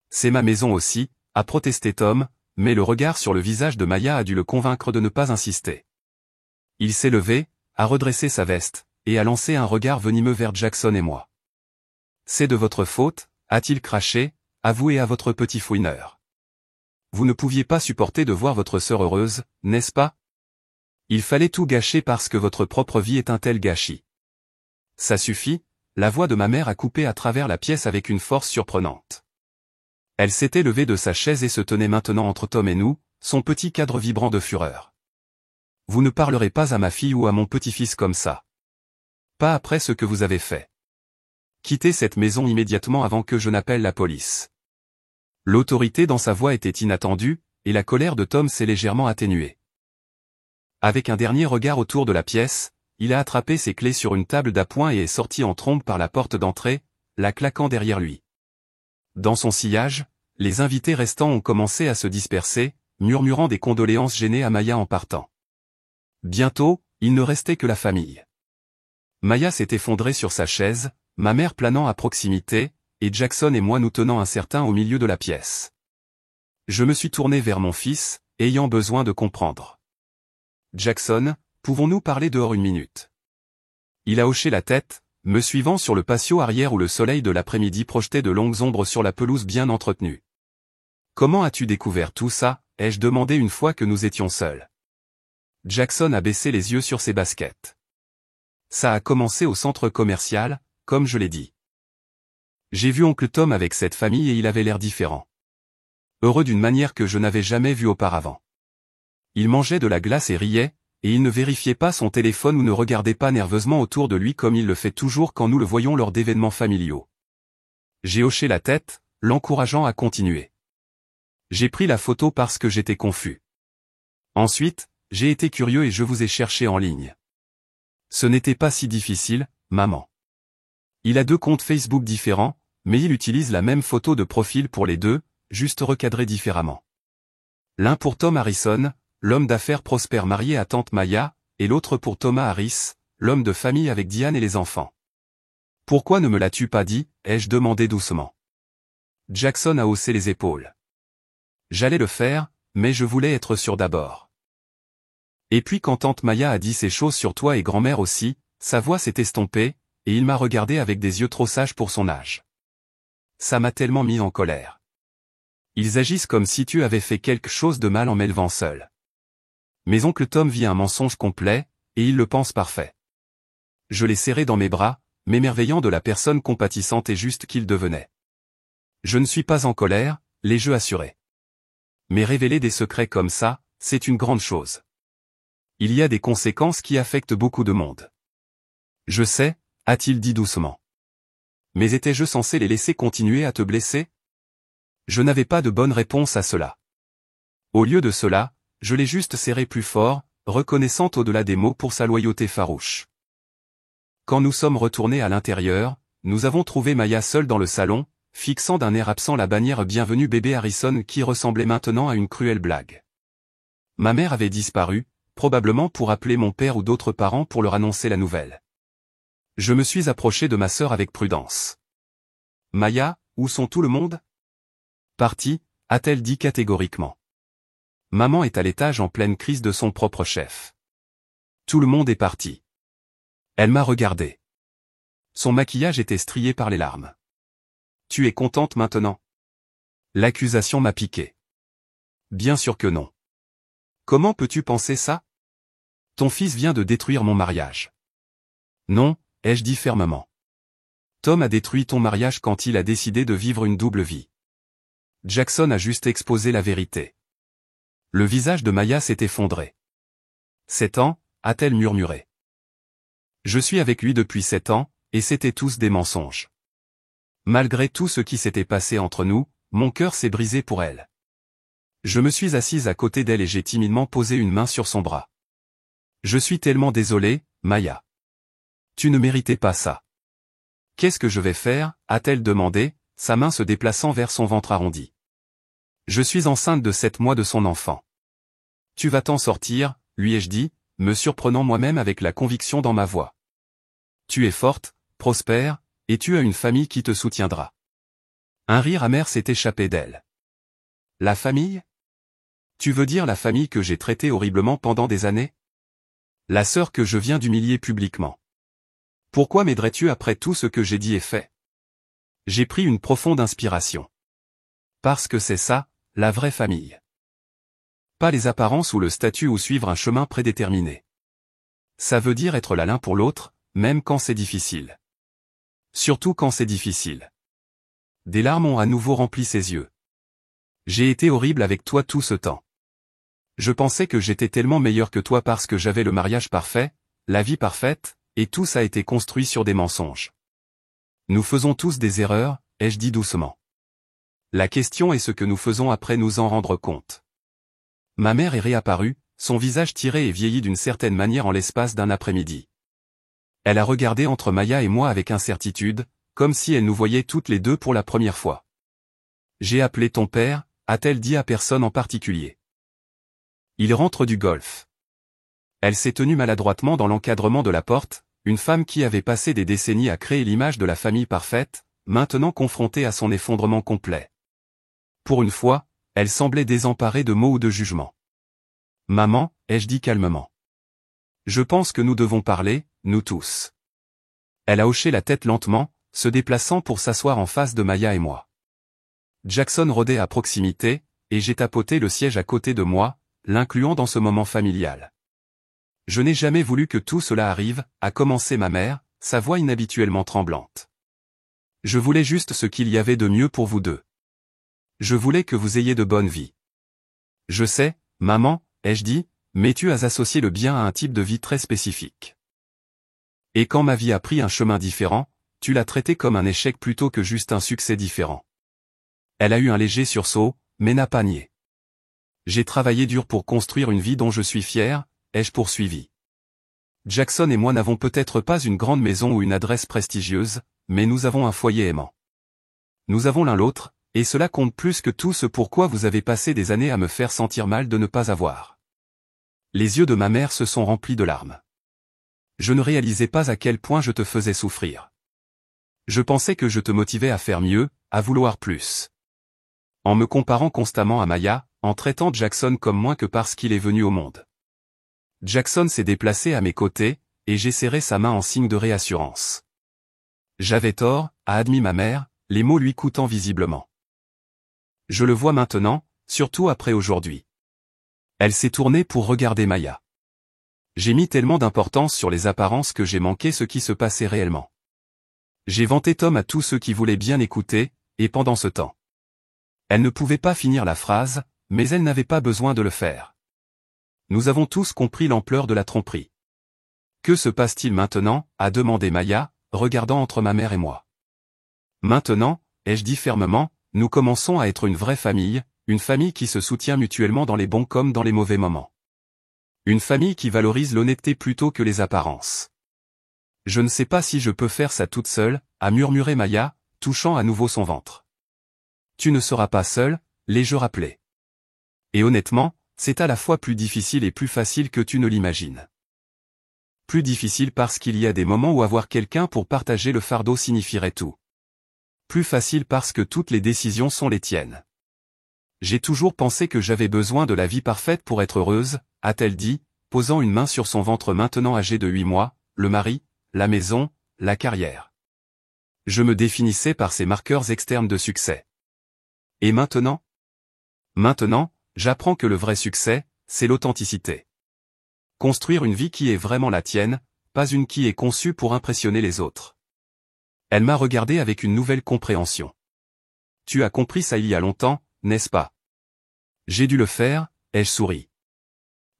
C'est ma maison aussi, a protesté Tom, mais le regard sur le visage de Maya a dû le convaincre de ne pas insister. Il s'est levé, a redressé sa veste, et a lancé un regard venimeux vers Jackson et moi. C'est de votre faute, a-t-il craché, avouez à votre petit fouineur. Vous ne pouviez pas supporter de voir votre sœur heureuse, n'est-ce pas? Il fallait tout gâcher parce que votre propre vie est un tel gâchis. Ça suffit, la voix de ma mère a coupé à travers la pièce avec une force surprenante. Elle s'était levée de sa chaise et se tenait maintenant entre Tom et nous, son petit cadre vibrant de fureur. Vous ne parlerez pas à ma fille ou à mon petit-fils comme ça. Pas après ce que vous avez fait. Quittez cette maison immédiatement avant que je n'appelle la police. L'autorité dans sa voix était inattendue, et la colère de Tom s'est légèrement atténuée. Avec un dernier regard autour de la pièce, il a attrapé ses clés sur une table d'appoint et est sorti en trombe par la porte d'entrée, la claquant derrière lui. Dans son sillage, les invités restants ont commencé à se disperser, murmurant des condoléances gênées à Maya en partant. Bientôt, il ne restait que la famille. Maya s'est effondrée sur sa chaise, ma mère planant à proximité, et Jackson et moi nous tenant incertains au milieu de la pièce. Je me suis tourné vers mon fils, ayant besoin de comprendre. Jackson, pouvons-nous parler dehors une minute? Il a hoché la tête, me suivant sur le patio arrière où le soleil de l'après-midi projetait de longues ombres sur la pelouse bien entretenue. Comment as-tu découvert tout ça? Ai-je demandé une fois que nous étions seuls. Jackson a baissé les yeux sur ses baskets. Ça a commencé au centre commercial, comme je l'ai dit. J'ai vu oncle Tom avec cette famille et il avait l'air différent. Heureux d'une manière que je n'avais jamais vue auparavant. Il mangeait de la glace et riait, et il ne vérifiait pas son téléphone ou ne regardait pas nerveusement autour de lui comme il le fait toujours quand nous le voyons lors d'événements familiaux. J'ai hoché la tête, l'encourageant à continuer. J'ai pris la photo parce que j'étais confus. Ensuite, j'ai été curieux et je vous ai cherché en ligne. Ce n'était pas si difficile, maman. Il a 2 comptes Facebook différents, mais il utilise la même photo de profil pour les deux, juste recadrée différemment. L'un pour Tom Harrison, l'homme d'affaires prospère marié à tante Maya, et l'autre pour Thomas Harris, l'homme de famille avec Diane et les enfants. Pourquoi ne me l'as-tu pas dit? Ai-je demandé doucement. Jackson a haussé les épaules. J'allais le faire, mais je voulais être sûr d'abord. Et puis quand tante Maya a dit ces choses sur toi et grand-mère aussi, sa voix s'est estompée, et il m'a regardé avec des yeux trop sages pour son âge. Ça m'a tellement mis en colère. Ils agissent comme si tu avais fait quelque chose de mal en m'élevant seul. Mais oncle Tom vit un mensonge complet, et il le pense parfait. Je l'ai serré dans mes bras, m'émerveillant de la personne compatissante et juste qu'il devenait. Je ne suis pas en colère, les jeux assurés. Mais révéler des secrets comme ça, c'est une grande chose. Il y a des conséquences qui affectent beaucoup de monde. Je sais, a-t-il dit doucement. Mais étais-je censé les laisser continuer à te blesser? Je n'avais pas de bonne réponse à cela. Au lieu de cela, je l'ai juste serré plus fort, reconnaissante au-delà des mots pour sa loyauté farouche. Quand nous sommes retournés à l'intérieur, nous avons trouvé Maya seule dans le salon, fixant d'un air absent la bannière Bienvenue bébé Harrison qui ressemblait maintenant à une cruelle blague. Ma mère avait disparu, probablement pour appeler mon père ou d'autres parents pour leur annoncer la nouvelle. Je me suis approché de ma sœur avec prudence. Maya, où sont tout le monde? Parti, a-t-elle dit catégoriquement. Maman est à l'étage en pleine crise de son propre chef. Tout le monde est parti. Elle m'a regardé. Son maquillage était strié par les larmes. Tu es contente maintenant? L'accusation m'a piqué. Bien sûr que non. Comment peux-tu penser ça? Ton fils vient de détruire mon mariage. Non, ai-je dit fermement. Tom a détruit ton mariage quand il a décidé de vivre une double vie. Jackson a juste exposé la vérité. Le visage de Maya s'est effondré. 7 ans, a-t-elle murmuré. Je suis avec lui depuis 7 ans, et c'était tous des mensonges. Malgré tout ce qui s'était passé entre nous, mon cœur s'est brisé pour elle. Je me suis assise à côté d'elle et j'ai timidement posé une main sur son bras. Je suis tellement désolé, Maya. Tu ne méritais pas ça. Qu'est-ce que je vais faire? A-t-elle demandé, sa main se déplaçant vers son ventre arrondi. Je suis enceinte de 7 mois de son enfant. Tu vas t'en sortir, lui ai-je dit, me surprenant moi-même avec la conviction dans ma voix. Tu es forte, prospère, et tu as une famille qui te soutiendra. Un rire amer s'est échappé d'elle. La famille? Tu veux dire la famille que j'ai traitée horriblement pendant des années? La sœur que je viens d'humilier publiquement. Pourquoi m'aiderais-tu après tout ce que j'ai dit et fait? J'ai pris une profonde inspiration. Parce que c'est ça, la vraie famille. Pas les apparences ou le statut ou suivre un chemin prédéterminé. Ça veut dire être là l'un pour l'autre, même quand c'est difficile. Surtout quand c'est difficile. Des larmes ont à nouveau rempli ses yeux. J'ai été horrible avec toi tout ce temps. Je pensais que j'étais tellement meilleur que toi parce que j'avais le mariage parfait, la vie parfaite, et tout ça a été construit sur des mensonges. Nous faisons tous des erreurs, ai-je dit doucement. La question est ce que nous faisons après nous en rendre compte. Ma mère est réapparue, son visage tiré et vieilli d'une certaine manière en l'espace d'un après-midi. Elle a regardé entre Maya et moi avec incertitude, comme si elle nous voyait toutes les deux pour la première fois. J'ai appelé ton père, a-t-elle dit à personne en particulier. Il rentre du golf. Elle s'est tenue maladroitement dans l'encadrement de la porte, une femme qui avait passé des décennies à créer l'image de la famille parfaite, maintenant confrontée à son effondrement complet. Pour une fois, elle semblait désemparée de mots ou de jugements. « Maman », ai-je dit calmement. « Je pense que nous devons parler, nous tous. » Elle a hoché la tête lentement, se déplaçant pour s'asseoir en face de Maya et moi. Jackson rôdait à proximité, et j'ai tapoté le siège à côté de moi, l'incluant dans ce moment familial. « Je n'ai jamais voulu que tout cela arrive », a commencé ma mère, sa voix inhabituellement tremblante. « Je voulais juste ce qu'il y avait de mieux pour vous deux. Je voulais que vous ayez de bonnes vies. »« Je sais, maman », ai-je dit, mais tu as associé le bien à un type de vie très spécifique. Et quand ma vie a pris un chemin différent, tu l'as traité comme un échec plutôt que juste un succès différent. Elle a eu un léger sursaut, mais n'a pas nié. J'ai travaillé dur pour construire une vie dont je suis fier, ai-je poursuivi. Jackson et moi n'avons peut-être pas une grande maison ou une adresse prestigieuse, mais nous avons un foyer aimant. Nous avons l'un l'autre, et cela compte plus que tout ce pourquoi vous avez passé des années à me faire sentir mal de ne pas avoir. Les yeux de ma mère se sont remplis de larmes. Je ne réalisais pas à quel point je te faisais souffrir. Je pensais que je te motivais à faire mieux, à vouloir plus. En me comparant constamment à Maya, en traitant Jackson comme moins que parce qu'il est venu au monde. Jackson s'est déplacé à mes côtés, et j'ai serré sa main en signe de réassurance. J'avais tort, a admis ma mère, les mots lui coûtant visiblement. Je le vois maintenant, surtout après aujourd'hui. Elle s'est tournée pour regarder Maya. J'ai mis tellement d'importance sur les apparences que j'ai manqué ce qui se passait réellement. J'ai vanté Tom à tous ceux qui voulaient bien écouter, et pendant ce temps. Elle ne pouvait pas finir la phrase, mais elle n'avait pas besoin de le faire. Nous avons tous compris l'ampleur de la tromperie. Que se passe-t-il maintenant, a demandé Maya, regardant entre ma mère et moi. Maintenant, ai-je dit fermement, nous commençons à être une vraie famille, une famille qui se soutient mutuellement dans les bons comme dans les mauvais moments. Une famille qui valorise l'honnêteté plutôt que les apparences. Je ne sais pas si je peux faire ça toute seule, a murmuré Maya, touchant à nouveau son ventre. Tu ne seras pas seule, l'ai-je rappelé. Et honnêtement, c'est à la fois plus difficile et plus facile que tu ne l'imagines. Plus difficile parce qu'il y a des moments où avoir quelqu'un pour partager le fardeau signifierait tout. Plus facile parce que toutes les décisions sont les tiennes. J'ai toujours pensé que j'avais besoin de la vie parfaite pour être heureuse, a-t-elle dit, posant une main sur son ventre maintenant âgé de 8 mois, le mari, la maison, la carrière. Je me définissais par ces marqueurs externes de succès. Et maintenant ? Maintenant, j'apprends que le vrai succès, c'est l'authenticité. Construire une vie qui est vraiment la tienne, pas une qui est conçue pour impressionner les autres. Elle m'a regardé avec une nouvelle compréhension. Tu as compris ça il y a longtemps, n'est-ce pas? J'ai dû le faire, ai-je souri.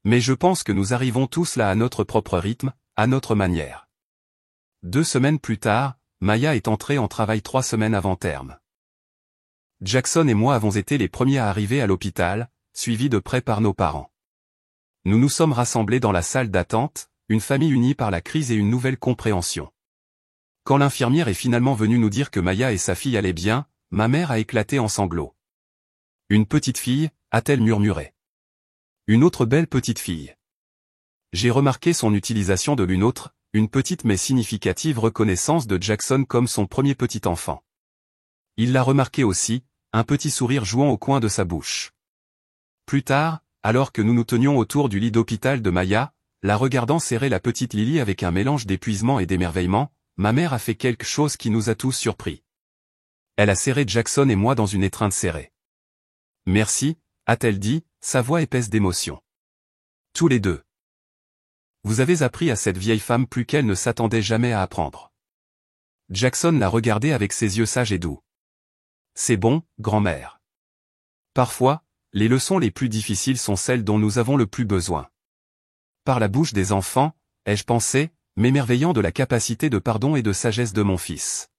Mais je pense que nous arrivons tous là à notre propre rythme, à notre manière. 2 semaines plus tard, Maya est entrée en travail 3 semaines avant terme. Jackson et moi avons été les premiers à arriver à l'hôpital, suivis de près par nos parents. Nous nous sommes rassemblés dans la salle d'attente, une famille unie par la crise et une nouvelle compréhension. Quand l'infirmière est finalement venue nous dire que Maya et sa fille allaient bien, ma mère a éclaté en sanglots. Une petite fille, a-t-elle murmuré. Une autre belle petite fille. J'ai remarqué son utilisation de l'une autre, une petite mais significative reconnaissance de Jackson comme son premier petit enfant. Il l'a remarqué aussi, un petit sourire jouant au coin de sa bouche. Plus tard, alors que nous nous tenions autour du lit d'hôpital de Maya, la regardant serrer la petite Lily avec un mélange d'épuisement et d'émerveillement, ma mère a fait quelque chose qui nous a tous surpris. Elle a serré Jackson et moi dans une étreinte serrée. Merci, a-t-elle dit, sa voix épaisse d'émotion. Tous les deux. Vous avez appris à cette vieille femme plus qu'elle ne s'attendait jamais à apprendre. Jackson l'a regardée avec ses yeux sages et doux. C'est bon, grand-mère. Parfois, les leçons les plus difficiles sont celles dont nous avons le plus besoin. Par la bouche des enfants, ai-je pensé, m'émerveillant de la capacité de pardon et de sagesse de mon fils.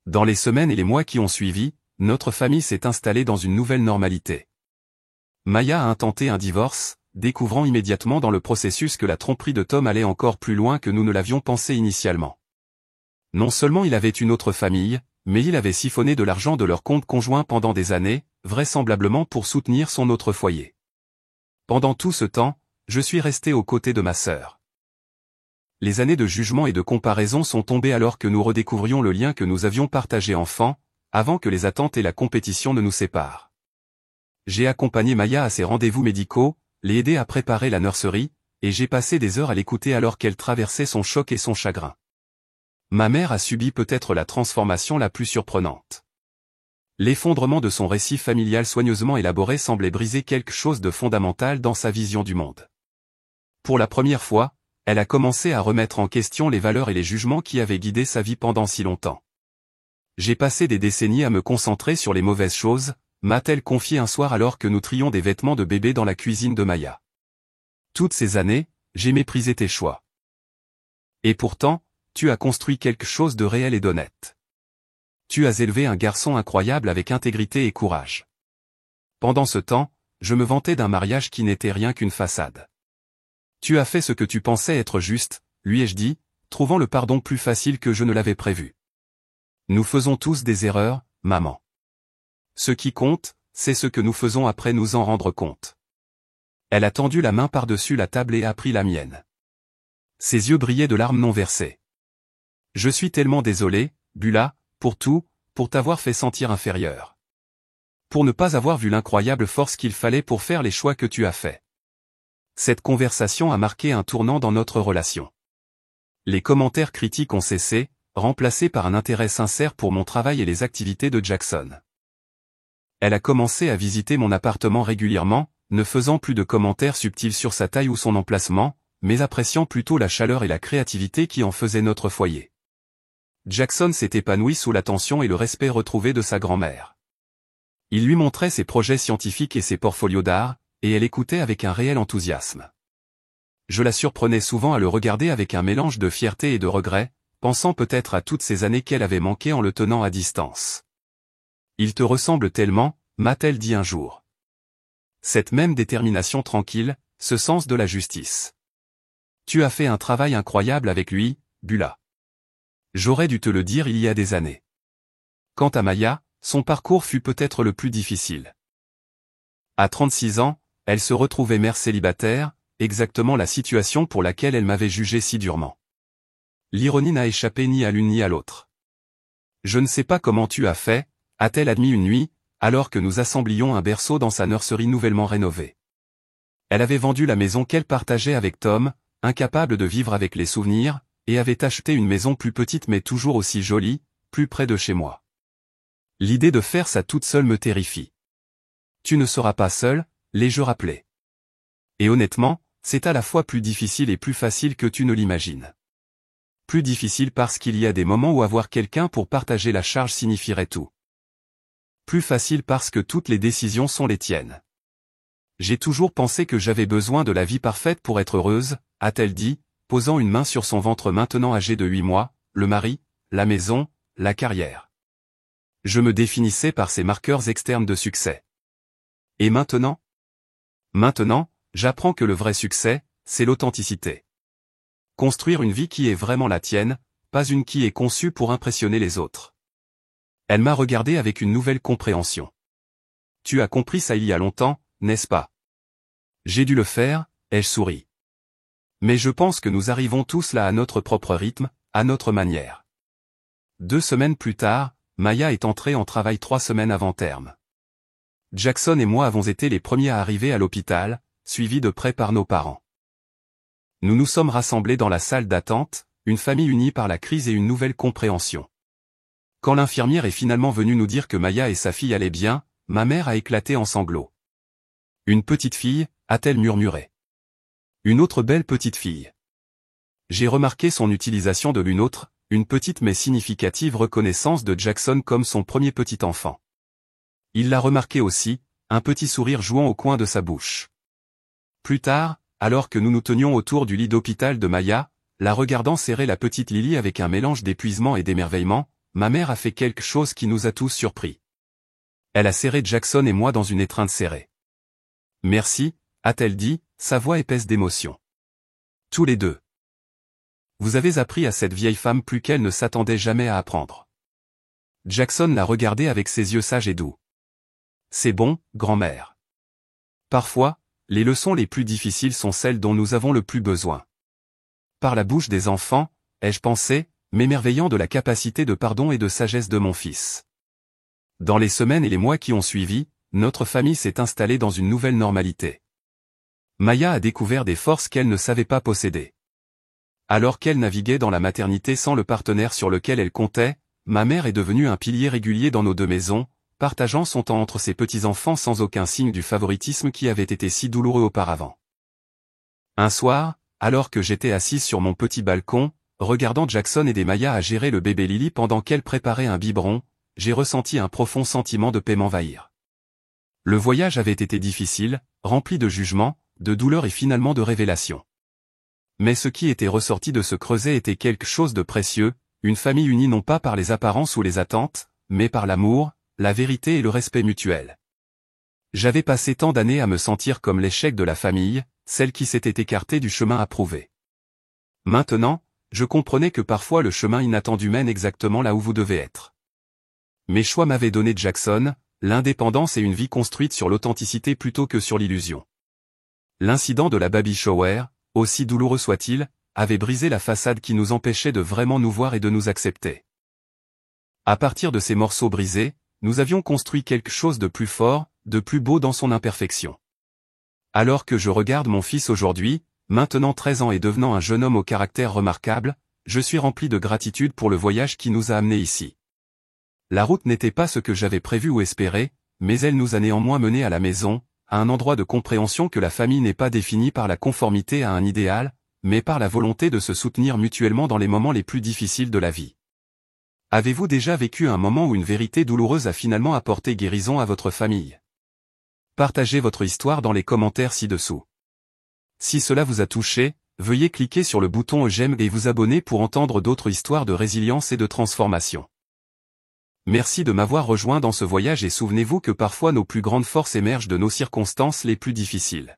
Dans les semaines et les mois qui ont suivi, notre famille s'est installée dans une nouvelle normalité. Maya a intenté un divorce, découvrant immédiatement dans le processus que la tromperie de Tom allait encore plus loin que nous ne l'avions pensé initialement. Non seulement il avait une autre famille, mais il avait siphonné de l'argent de leur compte conjoint pendant des années, vraisemblablement pour soutenir son autre foyer. Pendant tout ce temps, je suis resté aux côtés de ma sœur. Les années de jugement et de comparaison sont tombées alors que nous redécouvrions le lien que nous avions partagé enfant, avant que les attentes et la compétition ne nous séparent. J'ai accompagné Maya à ses rendez-vous médicaux, l'ai aidé à préparer la nurserie, et j'ai passé des heures à l'écouter alors qu'elle traversait son choc et son chagrin. Ma mère a subi peut-être la transformation la plus surprenante. L'effondrement de son récit familial soigneusement élaboré semblait briser quelque chose de fondamental dans sa vision du monde. Pour la première fois, elle a commencé à remettre en question les valeurs et les jugements qui avaient guidé sa vie pendant si longtemps. J'ai passé des décennies à me concentrer sur les mauvaises choses, m'a-t-elle confié un soir alors que nous trions des vêtements de bébé dans la cuisine de Maya. Toutes ces années, j'ai méprisé tes choix. Et pourtant, tu as construit quelque chose de réel et d'honnête. Tu as élevé un garçon incroyable avec intégrité et courage. Pendant ce temps, je me vantais d'un mariage qui n'était rien qu'une façade. Tu as fait ce que tu pensais être juste, lui ai-je dit, trouvant le pardon plus facile que je ne l'avais prévu. Nous faisons tous des erreurs, maman. Ce qui compte, c'est ce que nous faisons après nous en rendre compte. Elle a tendu la main par-dessus la table et a pris la mienne. Ses yeux brillaient de larmes non versées. Je suis tellement désolé, Bula, pour tout, pour t'avoir fait sentir inférieur. Pour ne pas avoir vu l'incroyable force qu'il fallait pour faire les choix que tu as faits. Cette conversation a marqué un tournant dans notre relation. Les commentaires critiques ont cessé, remplacés par un intérêt sincère pour mon travail et les activités de Jackson. Elle a commencé à visiter mon appartement régulièrement, ne faisant plus de commentaires subtils sur sa taille ou son emplacement, mais appréciant plutôt la chaleur et la créativité qui en faisaient notre foyer. Jackson s'est épanoui sous l'attention et le respect retrouvé de sa grand-mère. Il lui montrait ses projets scientifiques et ses portfolios d'art, et elle écoutait avec un réel enthousiasme. Je la surprenais souvent à le regarder avec un mélange de fierté et de regret, pensant peut-être à toutes ces années qu'elle avait manquées en le tenant à distance. « Il te ressemble tellement », m'a-t-elle dit un jour. Cette même détermination tranquille, ce sens de la justice. Tu as fait un travail incroyable avec lui, Bula. J'aurais dû te le dire il y a des années. Quant à Maya, son parcours fut peut-être le plus difficile. À 36 ans, elle se retrouvait mère célibataire, exactement la situation pour laquelle elle m'avait jugé si durement. L'ironie n'a échappé ni à l'une ni à l'autre. Je ne sais pas comment tu as fait, a-t-elle admis une nuit, alors que nous assemblions un berceau dans sa nurserie nouvellement rénovée. Elle avait vendu la maison qu'elle partageait avec Tom, incapable de vivre avec les souvenirs, et avait acheté une maison plus petite mais toujours aussi jolie, plus près de chez moi. L'idée de faire ça toute seule me terrifie. Tu ne seras pas seule, l'ai-je rappelé. Et honnêtement, c'est à la fois plus difficile et plus facile que tu ne l'imagines. Plus difficile parce qu'il y a des moments où avoir quelqu'un pour partager la charge signifierait tout. Plus facile parce que toutes les décisions sont les tiennes. J'ai toujours pensé que j'avais besoin de la vie parfaite pour être heureuse, a-t-elle dit, posant une main sur son ventre maintenant âgé de 8 mois, le mari, la maison, la carrière. Je me définissais par ces marqueurs externes de succès. Et maintenant ? Maintenant, j'apprends que le vrai succès, c'est l'authenticité. Construire une vie qui est vraiment la tienne, pas une qui est conçue pour impressionner les autres. Elle m'a regardé avec une nouvelle compréhension. Tu as compris ça il y a longtemps, n'est-ce pas? J'ai dû le faire, ai-je souri. Mais je pense que nous arrivons tous là à notre propre rythme, à notre manière. 2 semaines plus tard, Maya est entrée en travail 3 semaines avant terme. Jackson et moi avons été les premiers à arriver à l'hôpital, suivis de près par nos parents. Nous nous sommes rassemblés dans la salle d'attente, une famille unie par la crise et une nouvelle compréhension. Quand l'infirmière est finalement venue nous dire que Maya et sa fille allaient bien, ma mère a éclaté en sanglots. Une petite fille, a-t-elle murmuré. Une autre belle petite fille. J'ai remarqué son utilisation de l'une autre, une petite mais significative reconnaissance de Jackson comme son premier petit enfant. Il l'a remarqué aussi, un petit sourire jouant au coin de sa bouche. Plus tard, alors que nous nous tenions autour du lit d'hôpital de Maya, la regardant serrer la petite Lily avec un mélange d'épuisement et d'émerveillement, ma mère a fait quelque chose qui nous a tous surpris. Elle a serré Jackson et moi dans une étreinte serrée. Merci, a-t-elle dit, sa voix épaisse d'émotion. Tous les deux. Vous avez appris à cette vieille femme plus qu'elle ne s'attendait jamais à apprendre. Jackson l'a regardée avec ses yeux sages et doux. C'est bon, grand-mère. Parfois, les leçons les plus difficiles sont celles dont nous avons le plus besoin. Par la bouche des enfants, ai-je pensé, m'émerveillant de la capacité de pardon et de sagesse de mon fils. Dans les semaines et les mois qui ont suivi, notre famille s'est installée dans une nouvelle normalité. Maya a découvert des forces qu'elle ne savait pas posséder. Alors qu'elle naviguait dans la maternité sans le partenaire sur lequel elle comptait, ma mère est devenue un pilier régulier dans nos deux maisons, partageant son temps entre ses petits-enfants sans aucun signe du favoritisme qui avait été si douloureux auparavant. Un soir, alors que j'étais assise sur mon petit balcon, regardant Jackson aider Maya à gérer le bébé Lily pendant qu'elle préparait un biberon, j'ai ressenti un profond sentiment de paix m'envahir. Le voyage avait été difficile, rempli de jugements, de douleurs et finalement de révélations. Mais ce qui était ressorti de ce creuset était quelque chose de précieux, une famille unie non pas par les apparences ou les attentes, mais par l'amour, la vérité et le respect mutuel. J'avais passé tant d'années à me sentir comme l'échec de la famille, celle qui s'était écartée du chemin approuvé. Maintenant, je comprenais que parfois le chemin inattendu mène exactement là où vous devez être. Mes choix m'avaient donné Jackson, l'indépendance et une vie construite sur l'authenticité plutôt que sur l'illusion. L'incident de la baby shower, aussi douloureux soit-il, avait brisé la façade qui nous empêchait de vraiment nous voir et de nous accepter. À partir de ces morceaux brisés, nous avions construit quelque chose de plus fort, de plus beau dans son imperfection. Alors que je regarde mon fils aujourd'hui, maintenant 13 ans et devenant un jeune homme au caractère remarquable, je suis rempli de gratitude pour le voyage qui nous a amenés ici. La route n'était pas ce que j'avais prévu ou espéré, mais elle nous a néanmoins menés à la maison, à un endroit de compréhension que la famille n'est pas définie par la conformité à un idéal, mais par la volonté de se soutenir mutuellement dans les moments les plus difficiles de la vie. Avez-vous déjà vécu un moment où une vérité douloureuse a finalement apporté guérison à votre famille? Partagez votre histoire dans les commentaires ci-dessous. Si cela vous a touché, veuillez cliquer sur le bouton j'aime et vous abonner pour entendre d'autres histoires de résilience et de transformation. Merci de m'avoir rejoint dans ce voyage et souvenez-vous que parfois nos plus grandes forces émergent de nos circonstances les plus difficiles.